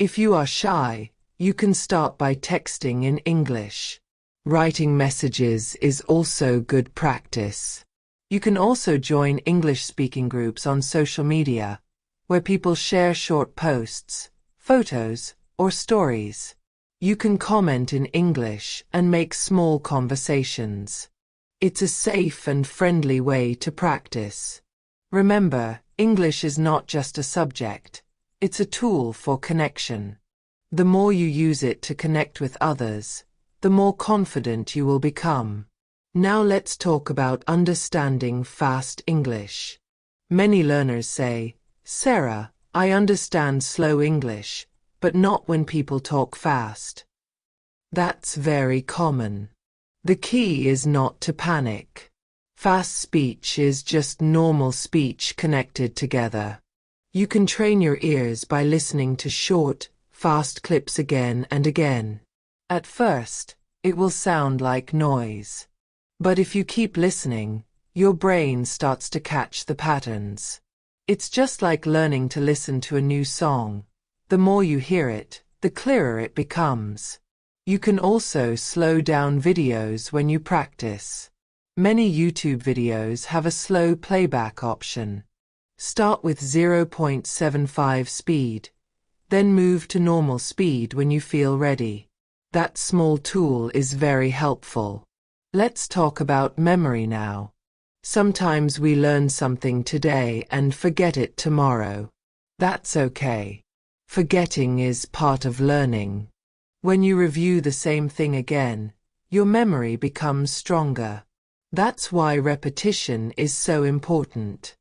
Speaker 1: If you are shy, you can start by texting in English. Writing messages is also good practice. You can also join English-speaking groups on social media, where people share short posts, photos, or stories. You can comment in English and make small conversations. It's a safe and friendly way to practice. Remember, English is not just a subject, it's a tool for connection. The more you use it to connect with others, the more confident you will become. Now let's talk about understanding fast English. Many learners say, Sarah, I understand slow English, but not when people talk fast. That's very common. The key is not to panic. Fast speech is just normal speech connected together. You can train your ears by listening to short, fast clips again and again. At first, it will sound like noise. But if you keep listening, your brain starts to catch the patterns. It's just like learning to listen to a new song. The more you hear it, the clearer it becomes. You can also slow down videos when you practice. Many YouTube videos have a slow playback option. Start with 0.75 speed, then move to normal speed when you feel ready. That small tool is very helpful. Let's talk about memory now. Sometimes we learn something today and forget it tomorrow. That's okay. Forgetting is part of learning. When you review the same thing again, your memory becomes stronger. That's why repetition is so important.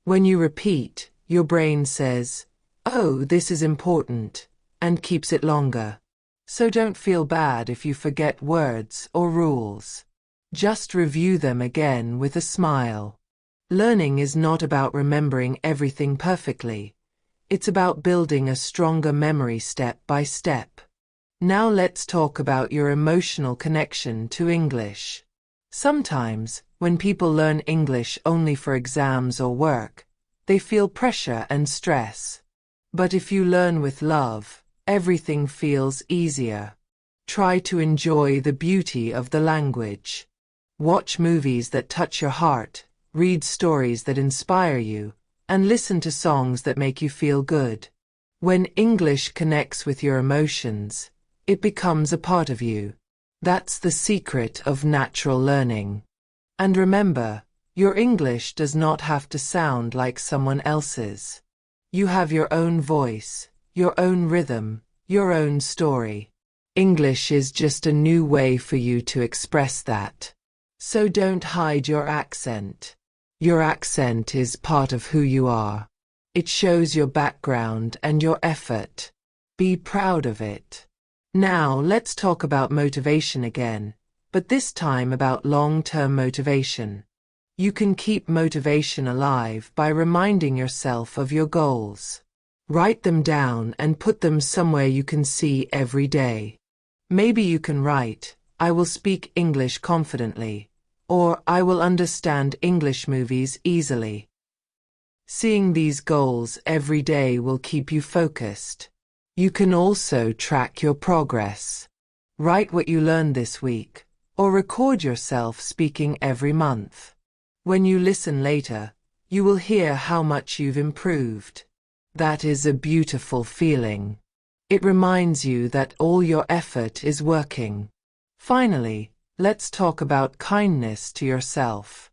Speaker 1: When you repeat, your brain says, "Oh, this is important," and keeps it longer. So don't feel bad if you forget words or rules. Just review them again with a smile. Learning is not about remembering everything perfectly. It's about building a stronger memory step by step. Now let's talk about your emotional connection to English. Sometimes, when people learn English only for exams or work, they feel pressure and stress. But if you learn with love, everything feels easier. Try to enjoy the beauty of the language. Watch movies that touch your heart, read stories that inspire you, and listen to songs that make you feel good. When English connects with your emotions, it becomes a part of you. That's the secret of natural learning. And remember, your English does not have to sound like someone else's. You have your own voice, your own rhythm, your own story. English is just a new way for you to express that. So don't hide your accent. Your accent is part of who you are. It shows your background and your effort. Be proud of it. Now let's talk about motivation again, but this time about long-term motivation. You can keep motivation alive by reminding yourself of your goals. Write them down and put them somewhere you can see every day. Maybe you can write, "I will speak English confidently," or "I will understand English movies easily." Seeing these goals every day will keep you focused. You can also track your progress. Write what you learned this week, or record yourself speaking every month. When you listen later, you will hear how much you've improved. That is a beautiful feeling. It reminds you that all your effort is working. Finally, let's talk about kindness to yourself.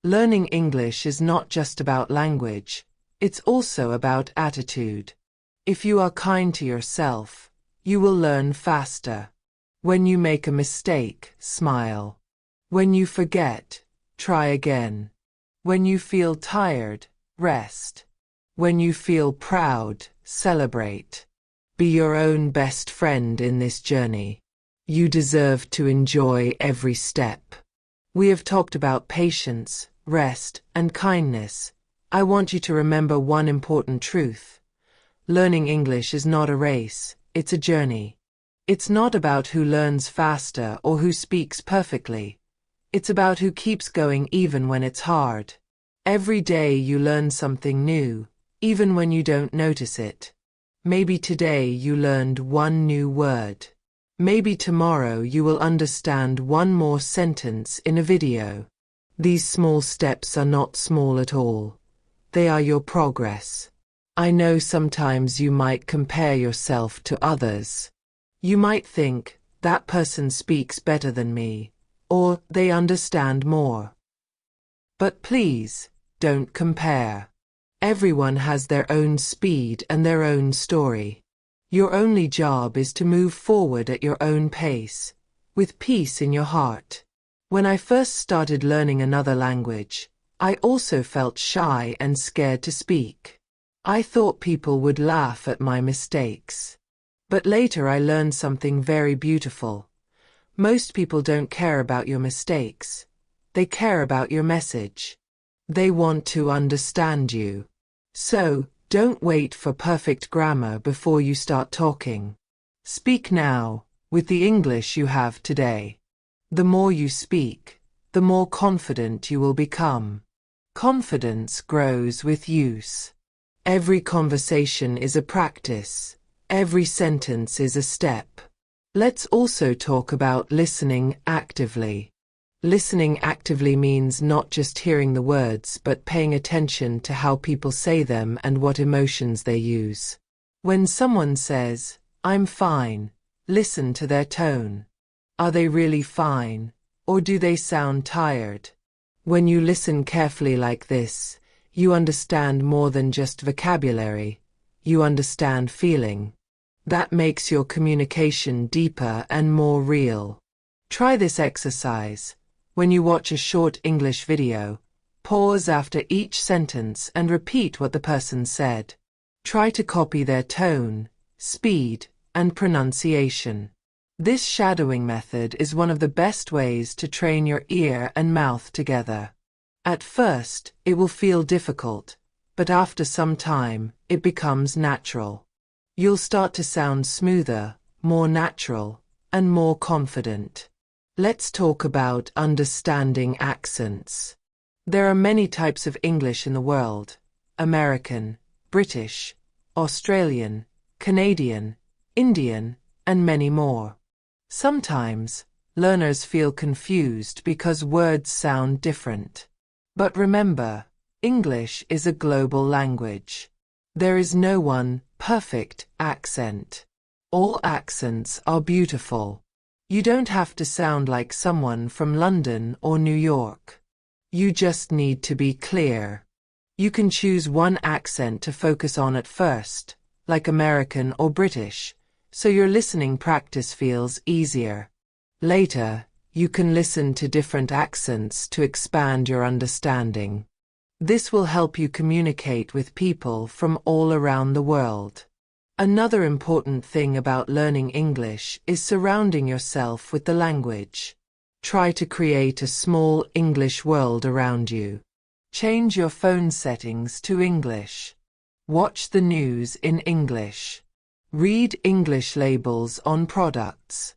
Speaker 1: Learning English is not just about language, it's also about attitude. If you are kind to yourself, you will learn faster. When you make a mistake, smile. When you forget, try again. When you feel tired, rest. When you feel proud, celebrate. Be your own best friend in this journey. You deserve to enjoy every step. We have talked about patience, rest, and kindness. I want you to remember one important truth. Learning English is not a race, it's a journey. It's not about who learns faster or who speaks perfectly. It's about who keeps going even when it's hard. Every day you learn something new, even when you don't notice it. Maybe today you learned one new word. Maybe tomorrow you will understand one more sentence in a video. These small steps are not small at all. They are your progress. I know sometimes you might compare yourself to others. You might think, that person speaks better than me, or they understand more. But please, don't compare. Everyone has their own speed and their own story. Your only job is to move forward at your own pace, with peace in your heart. When I first started learning another language, I also felt shy and scared to speak. I thought people would laugh at my mistakes. But later I learned something very beautiful. Most people don't care about your mistakes. They care about your message. They want to understand you. So, don't wait for perfect grammar before you start talking. Speak now, with the English you have today. The more you speak, the more confident you will become. Confidence grows with use. Every conversation is a practice. Every sentence is a step. Let's also talk about listening actively. Listening actively means not just hearing the words but paying attention to how people say them and what emotions they use. When someone says, "I'm fine," listen to their tone. Are they really fine, or do they sound tired? When you listen carefully like this, you understand more than just vocabulary. You understand feeling. That makes your communication deeper and more real. Try this exercise. When you watch a short English video, pause after each sentence and repeat what the person said. Try to copy their tone, speed, and pronunciation. This shadowing method is one of the best ways to train your ear and mouth together. At first, it will feel difficult, but after some time, it becomes natural. You'll start to sound smoother, more natural, and more confident. Let's talk about understanding accents. There are many types of English in the world: American, British, Australian, Canadian, Indian, and many more. Sometimes, learners feel confused because words sound different. But remember, English is a global language. There is no one perfect accent. All accents are beautiful. You don't have to sound like someone from London or New York. You just need to be clear. You can choose one accent to focus on at first, like American or British, so your listening practice feels easier. Later, you can listen to different accents to expand your understanding. This will help you communicate with people from all around the world. Another important thing about learning English is surrounding yourself with the language. Try to create a small English world around you. Change your phone settings to English. Watch the news in English. Read English labels on products.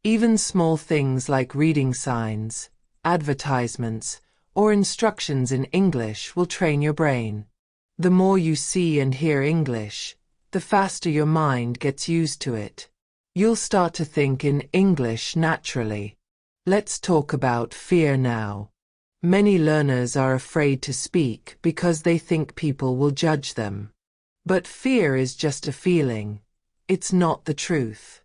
Speaker 1: Even small things like reading signs, advertisements, or instructions in English will train your brain. The more you see and hear English, the faster your mind gets used to it. You'll start to think in English naturally. Let's talk about fear now. Many learners are afraid to speak because they think people will judge them. But fear is just a feeling. It's not the truth.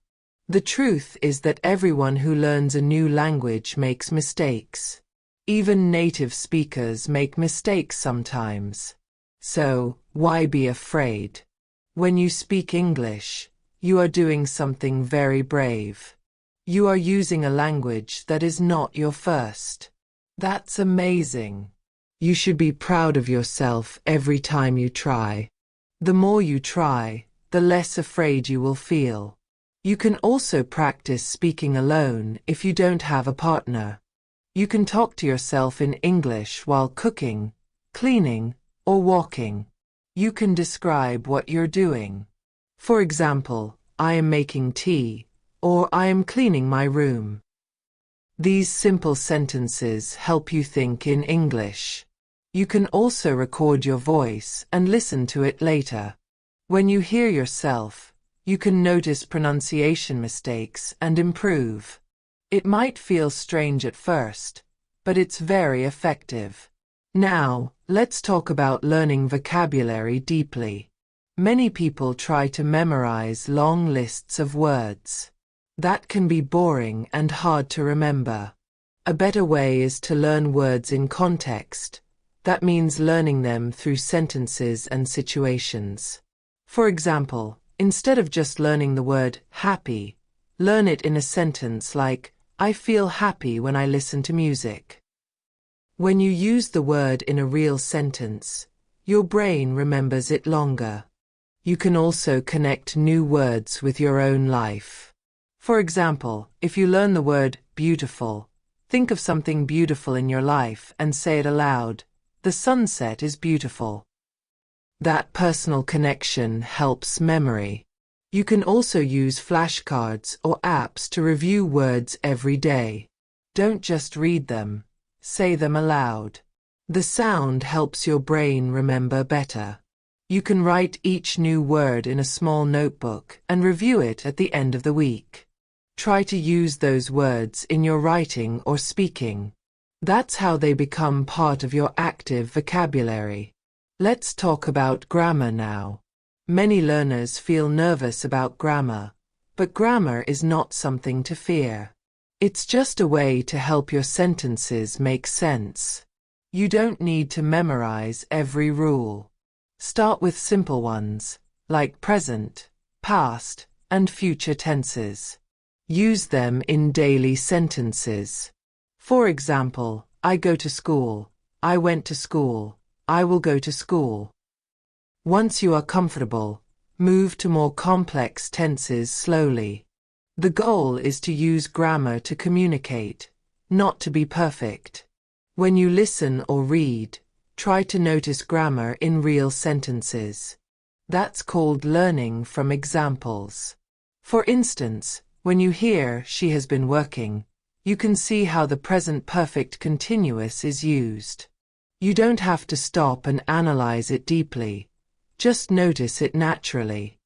Speaker 1: The truth is that everyone who learns a new language makes mistakes. Even native speakers make mistakes sometimes. So, why be afraid? When you speak English, you are doing something very brave. You are using a language that is not your first. That's amazing. You should be proud of yourself every time you try. The more you try, the less afraid you will feel. You can also practice speaking alone if you don't have a partner. You can talk to yourself in English while cooking, cleaning, or walking. You can describe what you're doing. For example, I am making tea, or I am cleaning my room. These simple sentences help you think in English. You can also record your voice and listen to it later. When you hear yourself, you can notice pronunciation mistakes and improve. It might feel strange at first, but it's very effective. Now, let's talk about learning vocabulary deeply. Many people try to memorize long lists of words. That can be boring and hard to remember. A better way is to learn words in context. That means learning them through sentences and situations. For example, instead of just learning the word happy, learn it in a sentence like, I feel happy when I listen to music. When you use the word in a real sentence, your brain remembers it longer. You can also connect new words with your own life. For example, if you learn the word beautiful, think of something beautiful in your life and say it aloud. The sunset is beautiful. That personal connection helps memory. You can also use flashcards or apps to review words every day. Don't just read them, say them aloud. The sound helps your brain remember better. You can write each new word in a small notebook and review it at the end of the week. Try to use those words in your writing or speaking. That's how they become part of your active vocabulary. Let's talk about grammar now. Many learners feel nervous about grammar, but grammar is not something to fear. It's just a way to help your sentences make sense. You don't need to memorize every rule. Start with simple ones, like present, past, and future tenses. Use them in daily sentences. For example, I go to school, I went to school, I will go to school. Once you are comfortable, move to more complex tenses slowly. The goal is to use grammar to communicate, not to be perfect. When you listen or read, try to notice grammar in real sentences. That's called learning from examples. For instance, when you hear "she has been working," you can see how the present perfect continuous is used. You don't have to stop and analyze it deeply. Just notice it naturally.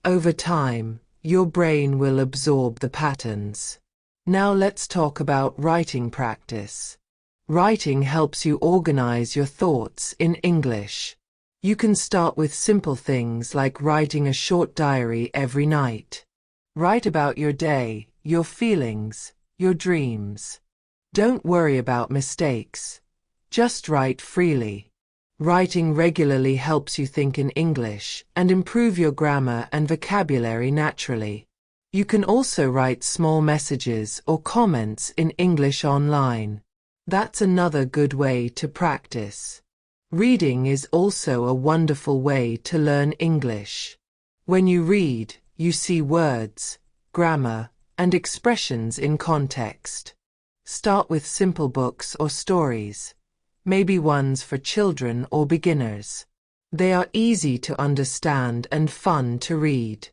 Speaker 1: Over time, your brain will absorb the patterns. Now let's talk about writing practice. Writing helps you organize your thoughts in English. You can start with simple things like writing a short diary every night. Write about your day, your feelings, your dreams. Don't worry about mistakes. Just write freely. Writing regularly helps you think in English and improve your grammar and vocabulary naturally. You can also write small messages or comments in English online. That's another good way to practice. Reading is also a wonderful way to learn English. When you read, you see words, grammar, and expressions in context. Start with simple books or stories, maybe ones for children or beginners. They are easy to understand and fun to read.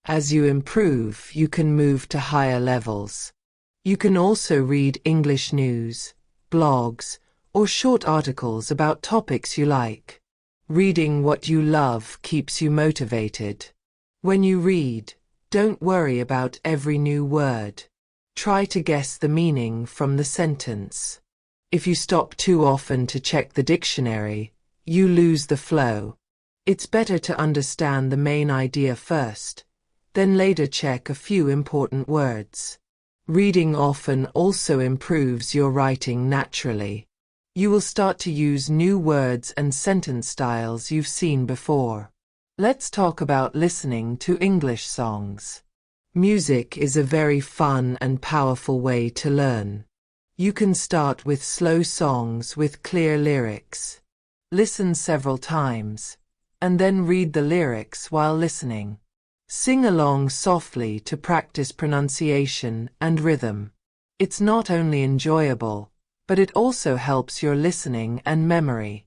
Speaker 1: As you improve, you can move to higher levels. You can also read English news, blogs, or short articles about topics you like. Reading what you love keeps you motivated. When you read, don't worry about every new word. Try to guess the meaning from the sentence. If you stop too often to check the dictionary, you lose the flow. It's better to understand the main idea first, then later check a few important words. Reading often also improves your writing naturally. You will start to use new words and sentence styles you've seen before. Let's talk about listening to English songs. Music is a very fun and powerful way to learn. You can start with slow songs with clear lyrics. Listen several times, and then read the lyrics while listening. Sing along softly to practice pronunciation and rhythm. It's not only enjoyable, but it also helps your listening and memory.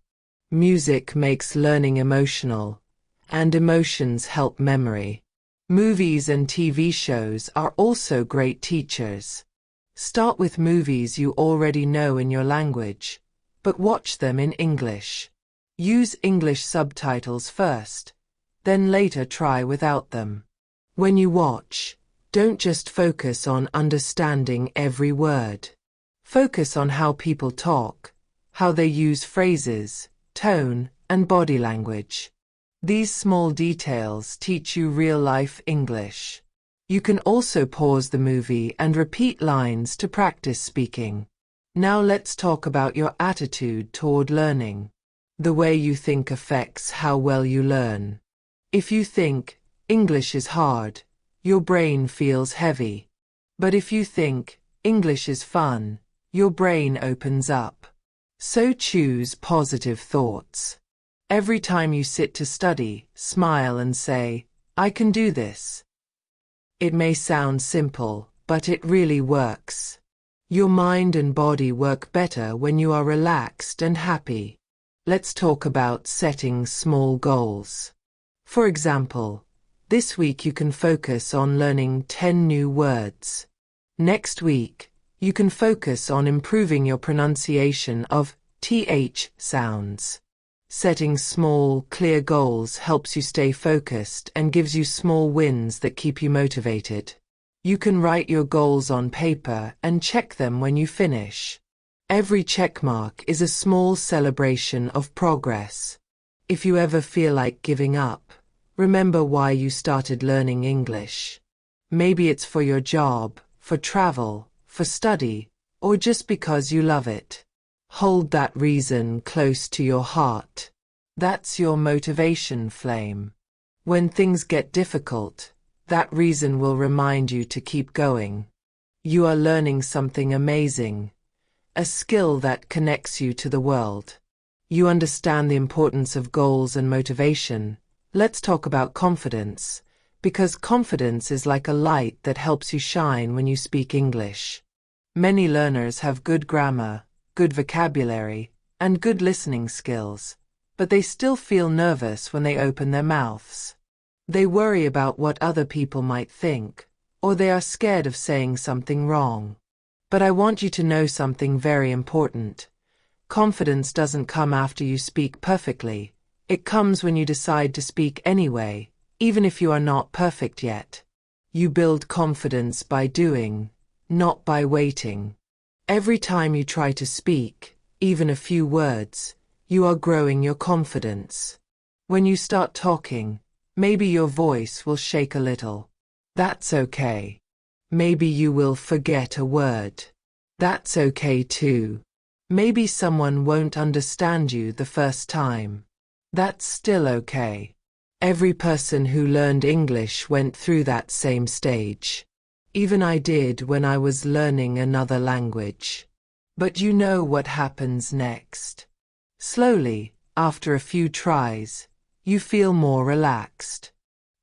Speaker 1: Music makes learning emotional, and emotions help memory. Movies and TV shows are also great teachers. Start with movies you already know in your language, but watch them in English. Use English subtitles first, then later try without them. When you watch, don't just focus on understanding every word. Focus on how people talk, how they use phrases, tone, and body language. These small details teach you real-life English. You can also pause the movie and repeat lines to practice speaking. Now let's talk about your attitude toward learning. The way you think affects how well you learn. If you think, English is hard, your brain feels heavy. But if you think, English is fun, your brain opens up. So choose positive thoughts. Every time you sit to study, smile and say, "I can do this." It may sound simple, but it really works. Your mind and body work better when you are relaxed and happy. Let's talk about setting small goals. For example, this week you can focus on learning 10 new words. Next week, you can focus on improving your pronunciation of th sounds. Setting small, clear goals helps you stay focused and gives you small wins that keep you motivated. You can write your goals on paper and check them when you finish. Every check mark is a small celebration of progress. If you ever feel like giving up, remember why you started learning English. Maybe it's for your job, for travel, for study, or just because you love it. Hold that reason close to your heart. That's your motivation flame. When things get difficult, that reason will remind you to keep going. You are learning something amazing, a skill that connects you to the world. You understand the importance of goals and motivation, Let's talk about confidence, because confidence is like a light that helps you shine when you speak English. Many learners have good grammar, good vocabulary, and good listening skills, but they still feel nervous when they open their mouths. They worry about what other people might think, or they are scared of saying something wrong. But I want you to know something very important. Confidence doesn't come after you speak perfectly. It comes when you decide to speak anyway, even if you are not perfect yet. You build confidence by doing, not by waiting. Every time you try to speak, even a few words, you are growing your confidence. When you start talking, maybe your voice will shake a little. That's okay. Maybe you will forget a word. That's okay too. Maybe someone won't understand you the first time. That's still okay. Every person who learned English went through that same stage. Even I did when I was learning another language. But you know what happens next. Slowly, after a few tries, you feel more relaxed.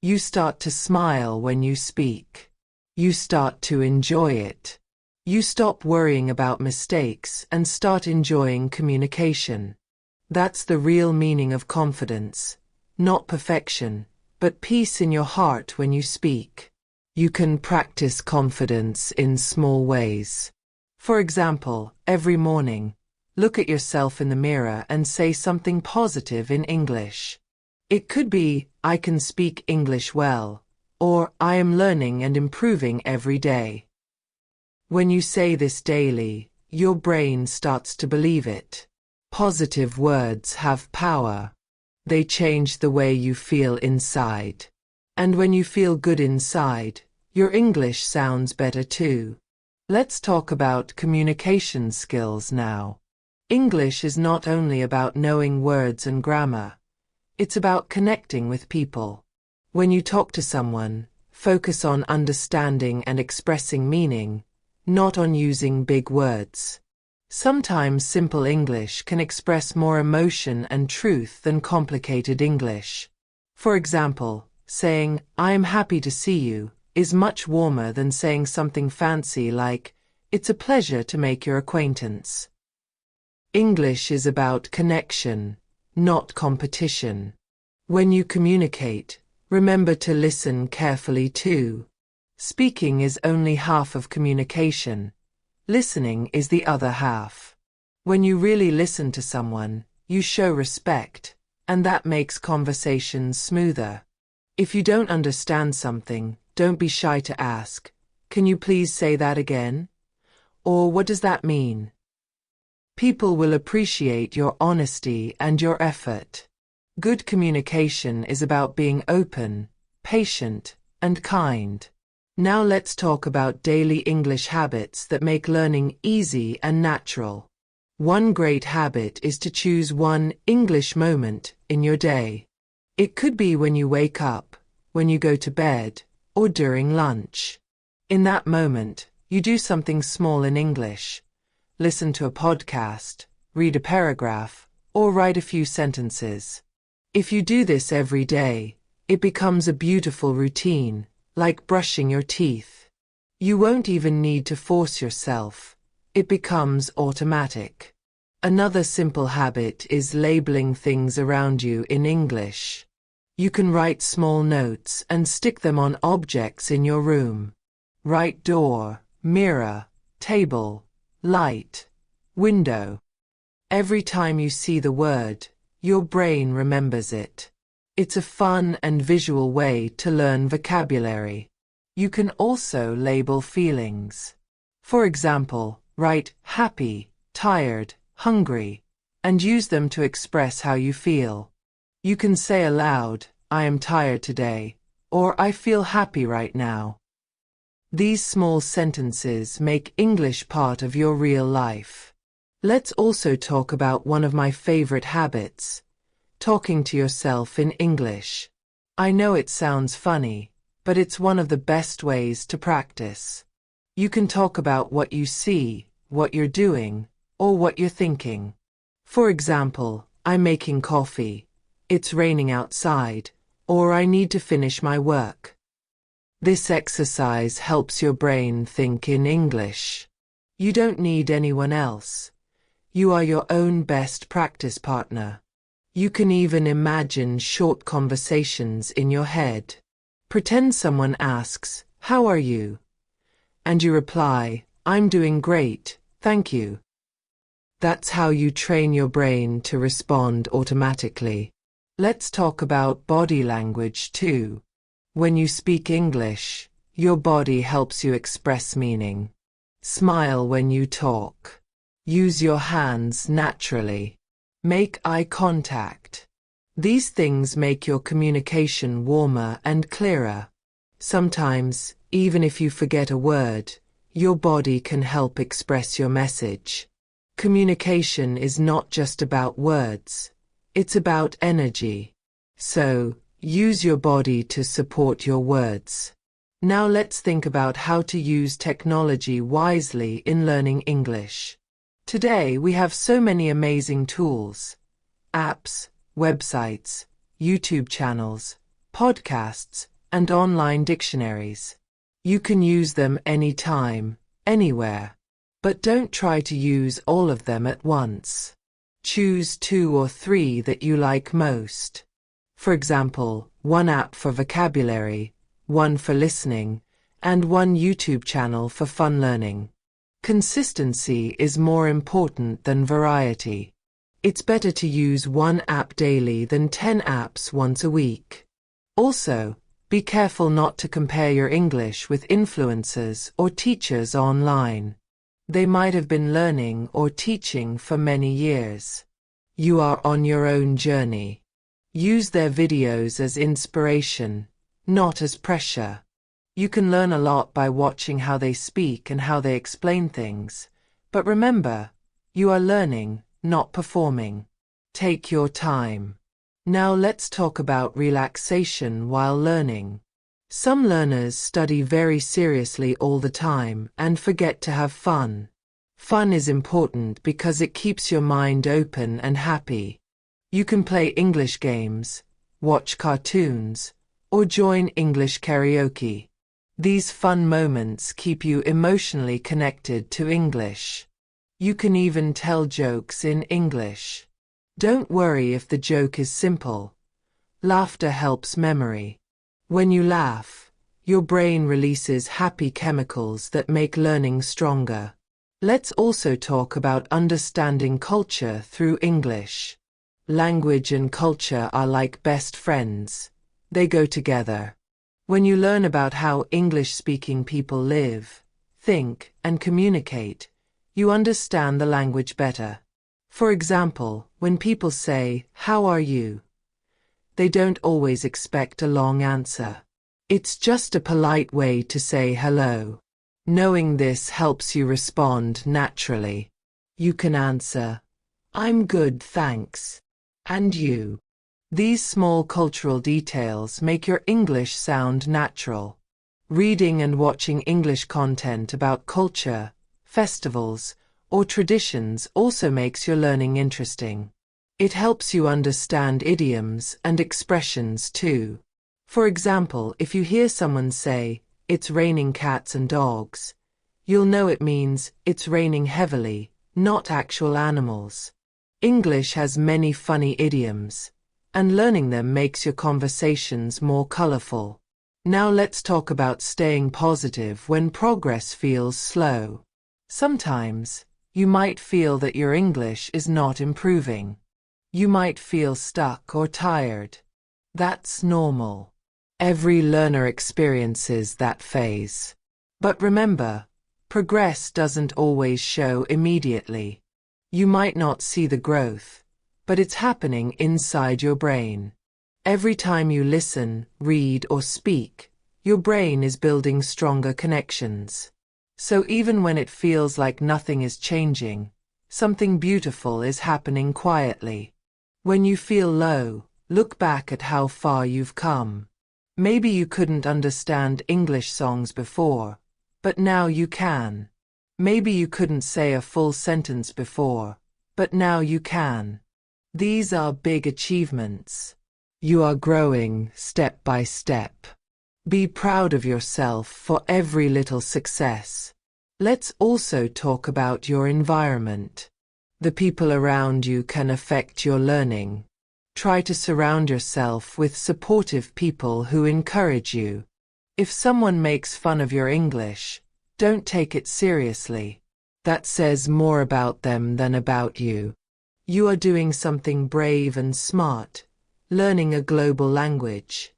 Speaker 1: You start to smile when you speak. You start to enjoy it. You stop worrying about mistakes and start enjoying communication. That's the real meaning of confidence. Not perfection, but peace in your heart when you speak. You can practice confidence in small ways. For example, every morning, look at yourself in the mirror and say something positive in English. It could be, I can speak English well, or I am learning and improving every day. When you say this daily, your brain starts to believe it. Positive words have power. They change the way you feel inside. And when you feel good inside, your English sounds better too. Let's talk about communication skills now. English is not only about knowing words and grammar. It's about connecting with people. When you talk to someone, focus on understanding and expressing meaning, not on using big words. Sometimes simple English can express more emotion and truth than complicated English. For example, saying, I am happy to see you, is much warmer than saying something fancy like, it's a pleasure to make your acquaintance. English is about connection, not competition. When you communicate, remember to listen carefully too. Speaking is only half of communication. Listening is the other half. When you really listen to someone, you show respect, and that makes conversations smoother. If you don't understand something, don't be shy to ask, can you please say that again? Or what does that mean? People will appreciate your honesty and your effort. Good communication is about being open, patient, and kind. Now let's talk about daily English habits that make learning easy and natural. One great habit is to choose one English moment in your day. It could be when you wake up, when you go to bed, or during lunch. In that moment, you do something small in English. Listen to a podcast, read a paragraph, or write a few sentences. If you do this every day, it becomes a beautiful routine, like brushing your teeth. You won't even need to force yourself. It becomes automatic. Another simple habit is labeling things around you in English. You can write small notes and stick them on objects in your room. Write door, mirror, table, light, window. Every time you see the word, your brain remembers it. It's a fun and visual way to learn vocabulary. You can also label feelings. For example, write happy, tired, hungry, and use them to express how you feel. You can say aloud, I am tired today, or I feel happy right now. These small sentences make English part of your real life. Let's also talk about one of my favorite habits. Talking to yourself in English. I know it sounds funny, but it's one of the best ways to practice. You can talk about what you see, what you're doing, or what you're thinking. For example, I'm making coffee. It's raining outside, or I need to finish my work. This exercise helps your brain think in English. You don't need anyone else. You are your own best practice partner. You can even imagine short conversations in your head. Pretend someone asks, "How are you?" And you reply, "I'm doing great, thank you." That's how you train your brain to respond automatically. Let's talk about body language too. When you speak English, your body helps you express meaning. Smile when you talk. Use your hands naturally. Make eye contact. These things make your communication warmer and clearer. Sometimes, even if you forget a word, your body can help express your message. Communication is not just about words. It's about energy. So, use your body to support your words. Now let's think about how to use technology wisely in learning English. Today we have so many amazing tools, apps, websites, YouTube channels, podcasts, and online dictionaries. You can use them anytime, anywhere. But don't try to use all of them at once. Choose 2 or 3 that you like most. For example, 1 app for vocabulary, 1 for listening, and 1 YouTube channel for fun learning. Consistency is more important than variety. It's better to use 1 app daily than 10 apps once a week. Also, be careful not to compare your English with influencers or teachers online. They might have been learning or teaching for many years. You are on your own journey. Use their videos as inspiration, not as pressure. You can learn a lot by watching how they speak and how they explain things. But remember, you are learning, not performing. Take your time. Now let's talk about relaxation while learning. Some learners study very seriously all the time and forget to have fun. Fun is important because it keeps your mind open and happy. You can play English games, watch cartoons, or join English karaoke. These fun moments keep you emotionally connected to English. You can even tell jokes in English. Don't worry if the joke is simple. Laughter helps memory. When you laugh, your brain releases happy chemicals that make learning stronger. Let's also talk about understanding culture through English. Language and culture are like best friends. They go together. When you learn about how English-speaking people live, think, and communicate, you understand the language better. For example, when people say, "How are you?" they don't always expect a long answer. It's just a polite way to say hello. Knowing this helps you respond naturally. You can answer, "I'm good, thanks." And you? These small cultural details make your English sound natural. Reading and watching English content about culture, festivals, or traditions also makes your learning interesting. It helps you understand idioms and expressions too. For example, if you hear someone say, "It's raining cats and dogs," you'll know it means it's raining heavily, not actual animals. English has many funny idioms, and learning them makes your conversations more colorful. Now let's talk about staying positive when progress feels slow. Sometimes, you might feel that your English is not improving. You might feel stuck or tired. That's normal. Every learner experiences that phase. But remember, progress doesn't always show immediately. You might not see the growth, but it's happening inside your brain. Every time you listen, read, or speak, your brain is building stronger connections. So even when it feels like nothing is changing, something beautiful is happening quietly. When you feel low, look back at how far you've come. Maybe you couldn't understand English songs before, but now you can. Maybe you couldn't say a full sentence before, but now you can. These are big achievements. You are growing step by step. Be proud of yourself for every little success. Let's also talk about your environment. The people around you can affect your learning. Try to surround yourself with supportive people who encourage you. If someone makes fun of your English, don't take it seriously. That says more about them than about you. You are doing something brave and smart, learning a global language.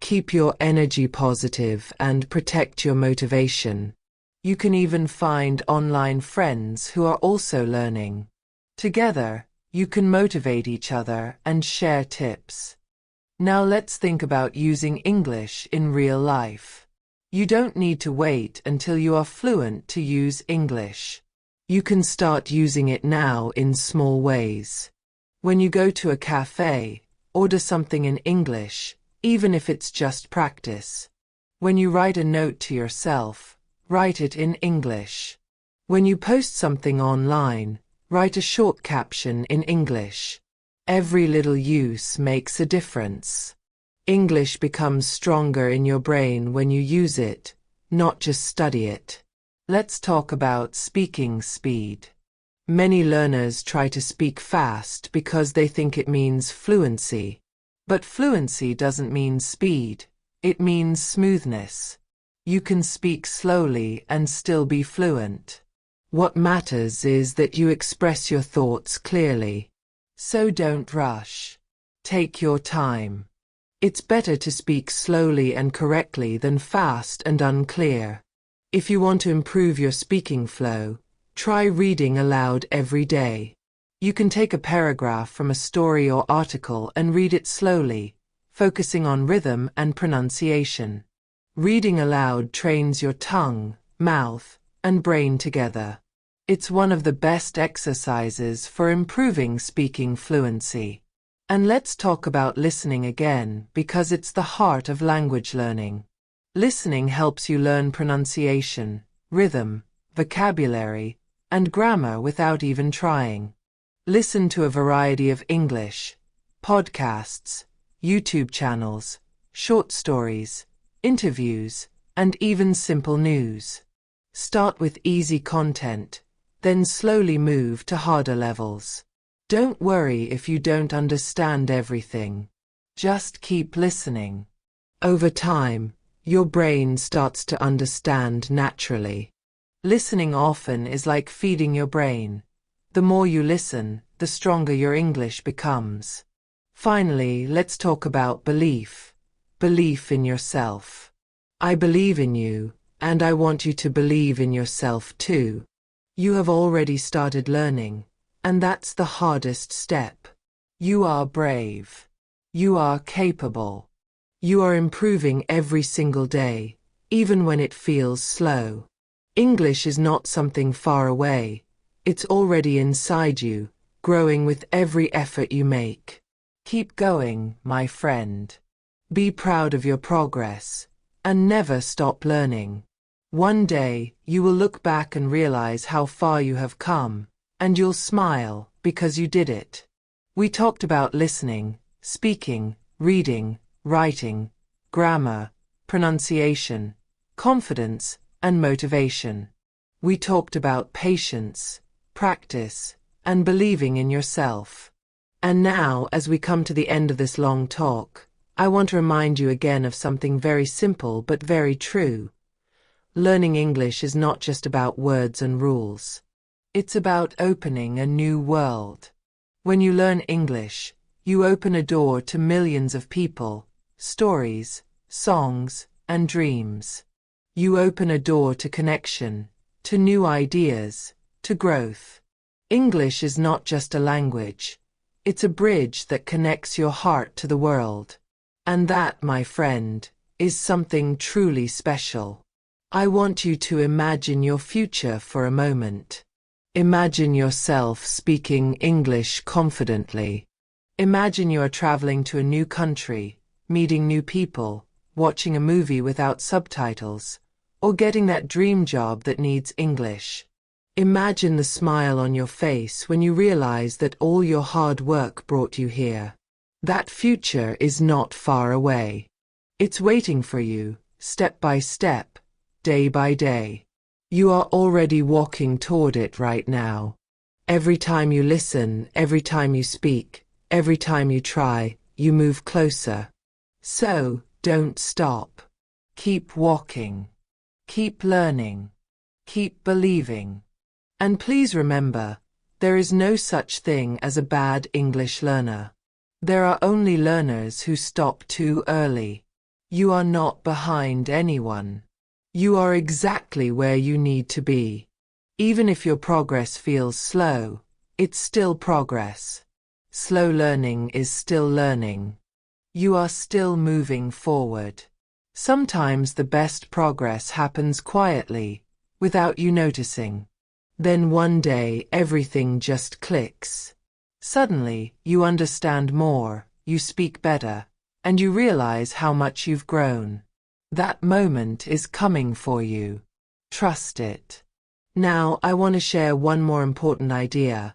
Speaker 1: Keep your energy positive and protect your motivation. You can even find online friends who are also learning. Together, you can motivate each other and share tips. Now let's think about using English in real life. You don't need to wait until you are fluent to use English. You can start using it now in small ways. When you go to a cafe, order something in English, even if it's just practice. When you write a note to yourself, write it in English. When you post something online, write a short caption in English. Every little use makes a difference. English becomes stronger in your brain when you use it, not just study it. Let's talk about speaking speed. Many learners try to speak fast because they think it means fluency. But fluency doesn't mean speed, it means smoothness. You can speak slowly and still be fluent. What matters is that you express your thoughts clearly. So don't rush. Take your time. It's better to speak slowly and correctly than fast and unclear. If you want to improve your speaking flow, try reading aloud every day. You can take a paragraph from a story or article and read it slowly, focusing on rhythm and pronunciation. Reading aloud trains your tongue, mouth, and brain together. It's one of the best exercises for improving speaking fluency. And let's talk about listening again because it's the heart of language learning. Listening helps you learn pronunciation, rhythm, vocabulary, and grammar without even trying. Listen to a variety of English, podcasts, YouTube channels, short stories, interviews, and even simple news. Start with easy content, then slowly move to harder levels. Don't worry if you don't understand everything. Just keep listening. Over time, your brain starts to understand naturally. Listening often is like feeding your brain. The more you listen, the stronger your English becomes. Finally, let's talk about belief. Belief in yourself. I believe in you, and I want you to believe in yourself too. You have already started learning, and that's the hardest step. You are brave. You are capable. You are improving every single day, even when it feels slow. English is not something far away. It's already inside you, growing with every effort you make. Keep going, my friend. Be proud of your progress, and never stop learning. One day, you will look back and realize how far you have come, and you'll smile because you did it. We talked about listening, speaking, reading, writing, grammar, pronunciation, confidence, and motivation. We talked about patience, practice, and believing in yourself. And now, as we come to the end of this long talk, I want to remind you again of something very simple but very true. Learning English is not just about words and rules. It's about opening a new world. When you learn English, you open a door to millions of people, stories, songs, and dreams. You open a door to connection, to new ideas, to growth. English is not just a language. It's a bridge that connects your heart to the world. And that, my friend, is something truly special. I want you to imagine your future for a moment. Imagine yourself speaking English confidently. Imagine you are traveling to a new country, meeting new people, watching a movie without subtitles, or getting that dream job that needs English. Imagine the smile on your face when you realize that all your hard work brought you here. That future is not far away. It's waiting for you, step by step, day by day. You are already walking toward it right now. Every time you listen, every time you speak, every time you try, you move closer. So, don't stop. Keep walking. Keep learning. Keep believing. And please remember, there is no such thing as a bad English learner. There are only learners who stop too early. You are not behind anyone. You are exactly where you need to be. Even if your progress feels slow, it's still progress. Slow learning is still learning. You are still moving forward. Sometimes the best progress happens quietly, without you noticing. Then one day everything just clicks. Suddenly, you understand more, you speak better, and you realize how much you've grown. That moment is coming for you. Trust it. Now, I want to share one more important idea.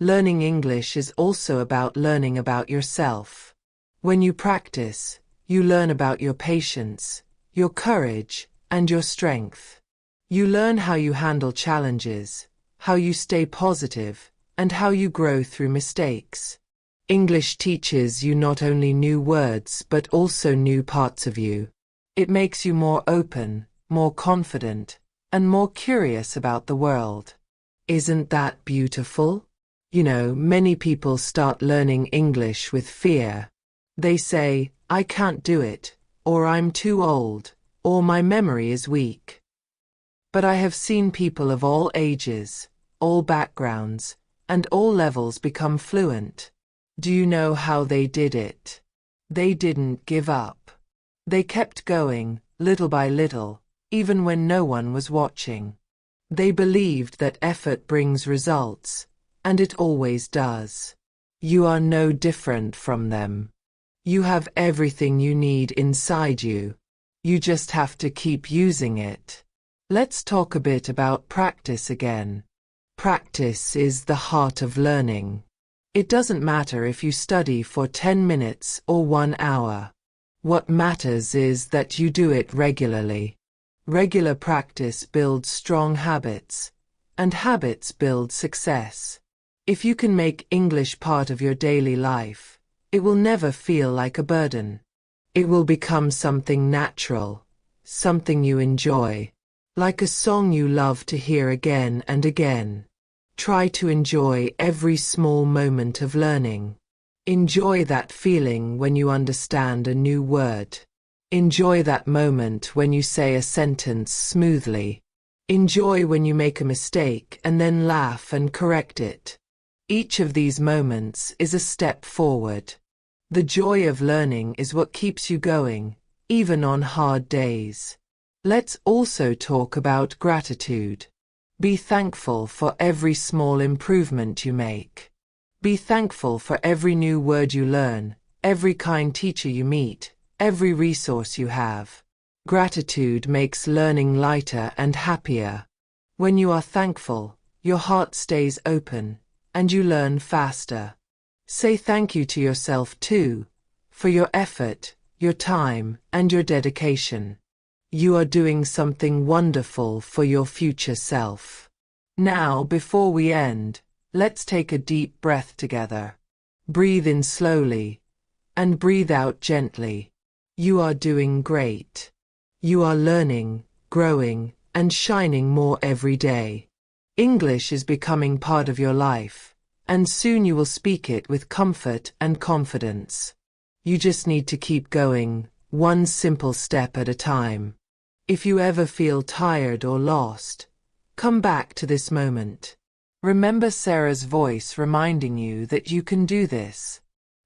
Speaker 1: Learning English is also about learning about yourself. When you practice, you learn about your patience, your courage, and your strength. You learn how you handle challenges, how you stay positive, and how you grow through mistakes. English teaches you not only new words but also new parts of you. It makes you more open, more confident, and more curious about the world. Isn't that beautiful? You know, many people start learning English with fear. They say, I can't do it, or I'm too old, or my memory is weak. But I have seen people of all ages, all backgrounds, and all levels become fluent. Do you know how they did it? They didn't give up. They kept going, little by little, even when no one was watching. They believed that effort brings results, and it always does. You are no different from them. You have everything you need inside you. You just have to keep using it. Let's talk a bit about practice again. Practice is the heart of learning. It doesn't matter if you study for 10 minutes or 1 hour. What matters is that you do it regularly. Regular practice builds strong habits, and habits build success. If you can make English part of your daily life, it will never feel like a burden. It will become something natural, something you enjoy, like a song you love to hear again and again. Try to enjoy every small moment of learning. Enjoy that feeling when you understand a new word. Enjoy that moment when you say a sentence smoothly. Enjoy when you make a mistake and then laugh and correct it. Each of these moments is a step forward. The joy of learning is what keeps you going, even on hard days. Let's also talk about gratitude. Be thankful for every small improvement you make. Be thankful for every new word you learn, every kind teacher you meet, every resource you have. Gratitude makes learning lighter and happier. When you are thankful, your heart stays open, and you learn faster. Say thank you to yourself too, for your effort, your time, and your dedication. You are doing something wonderful for your future self. Now, before we end, let's take a deep breath together. Breathe in slowly, and breathe out gently. You are doing great. You are learning, growing, and shining more every day. English is becoming part of your life, and soon you will speak it with comfort and confidence. You just need to keep going, one simple step at a time. If you ever feel tired or lost, come back to this moment. Remember Sarah's voice reminding you that you can do this.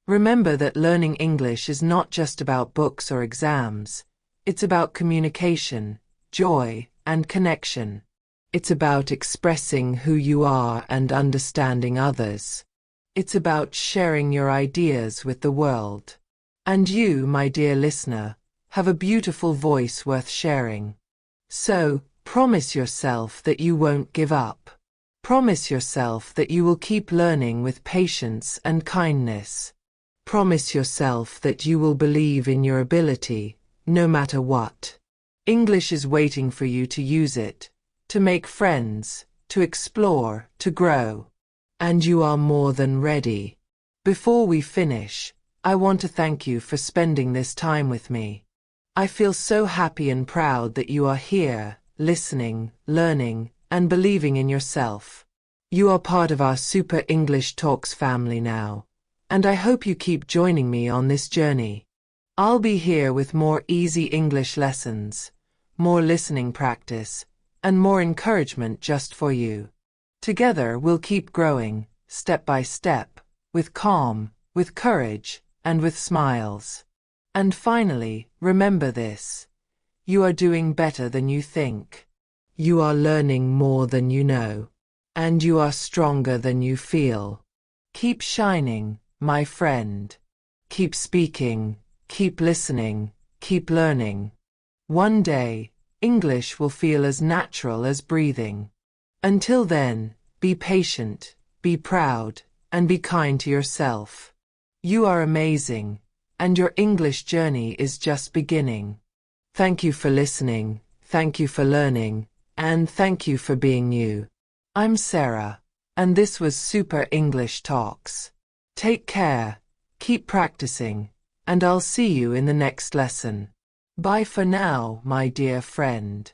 Speaker 1: Remember that learning English is not just about books or exams. It's about communication, joy, and connection. It's about expressing who you are and understanding others. It's about sharing your ideas with the world. And you, my dear listener, have a beautiful voice worth sharing. So, promise yourself that you won't give up. Promise yourself that you will keep learning with patience and kindness. promise yourself that you will believe in your ability, no matter what. English is waiting for you to use it, to make friends, to explore, to grow. And you are more than ready. Before we finish, I want to thank you for spending this time with me. I feel so happy and proud that you are here, listening, learning, and believing in yourself. You are part of our Super English Talks family now, and I hope you keep joining me on this journey. I'll be here with more easy English lessons, more listening practice, and more encouragement just for you. Together we'll keep growing, step by step, with calm, with courage, and with smiles. And finally, remember this. You are doing better than you think. You are learning more than you know. And you are stronger than you feel. Keep shining, my friend. Keep speaking, keep listening, keep learning. One day, English will feel as natural as breathing. Until then, be patient, be proud, and be kind to yourself. You are amazing, and your English journey is just beginning. Thank you for listening, thank you for learning, and thank you for being you. I'm Sarah, and this was Super English Talks. Take care, keep practicing, and I'll see you in the next lesson. Bye for now, my dear friend.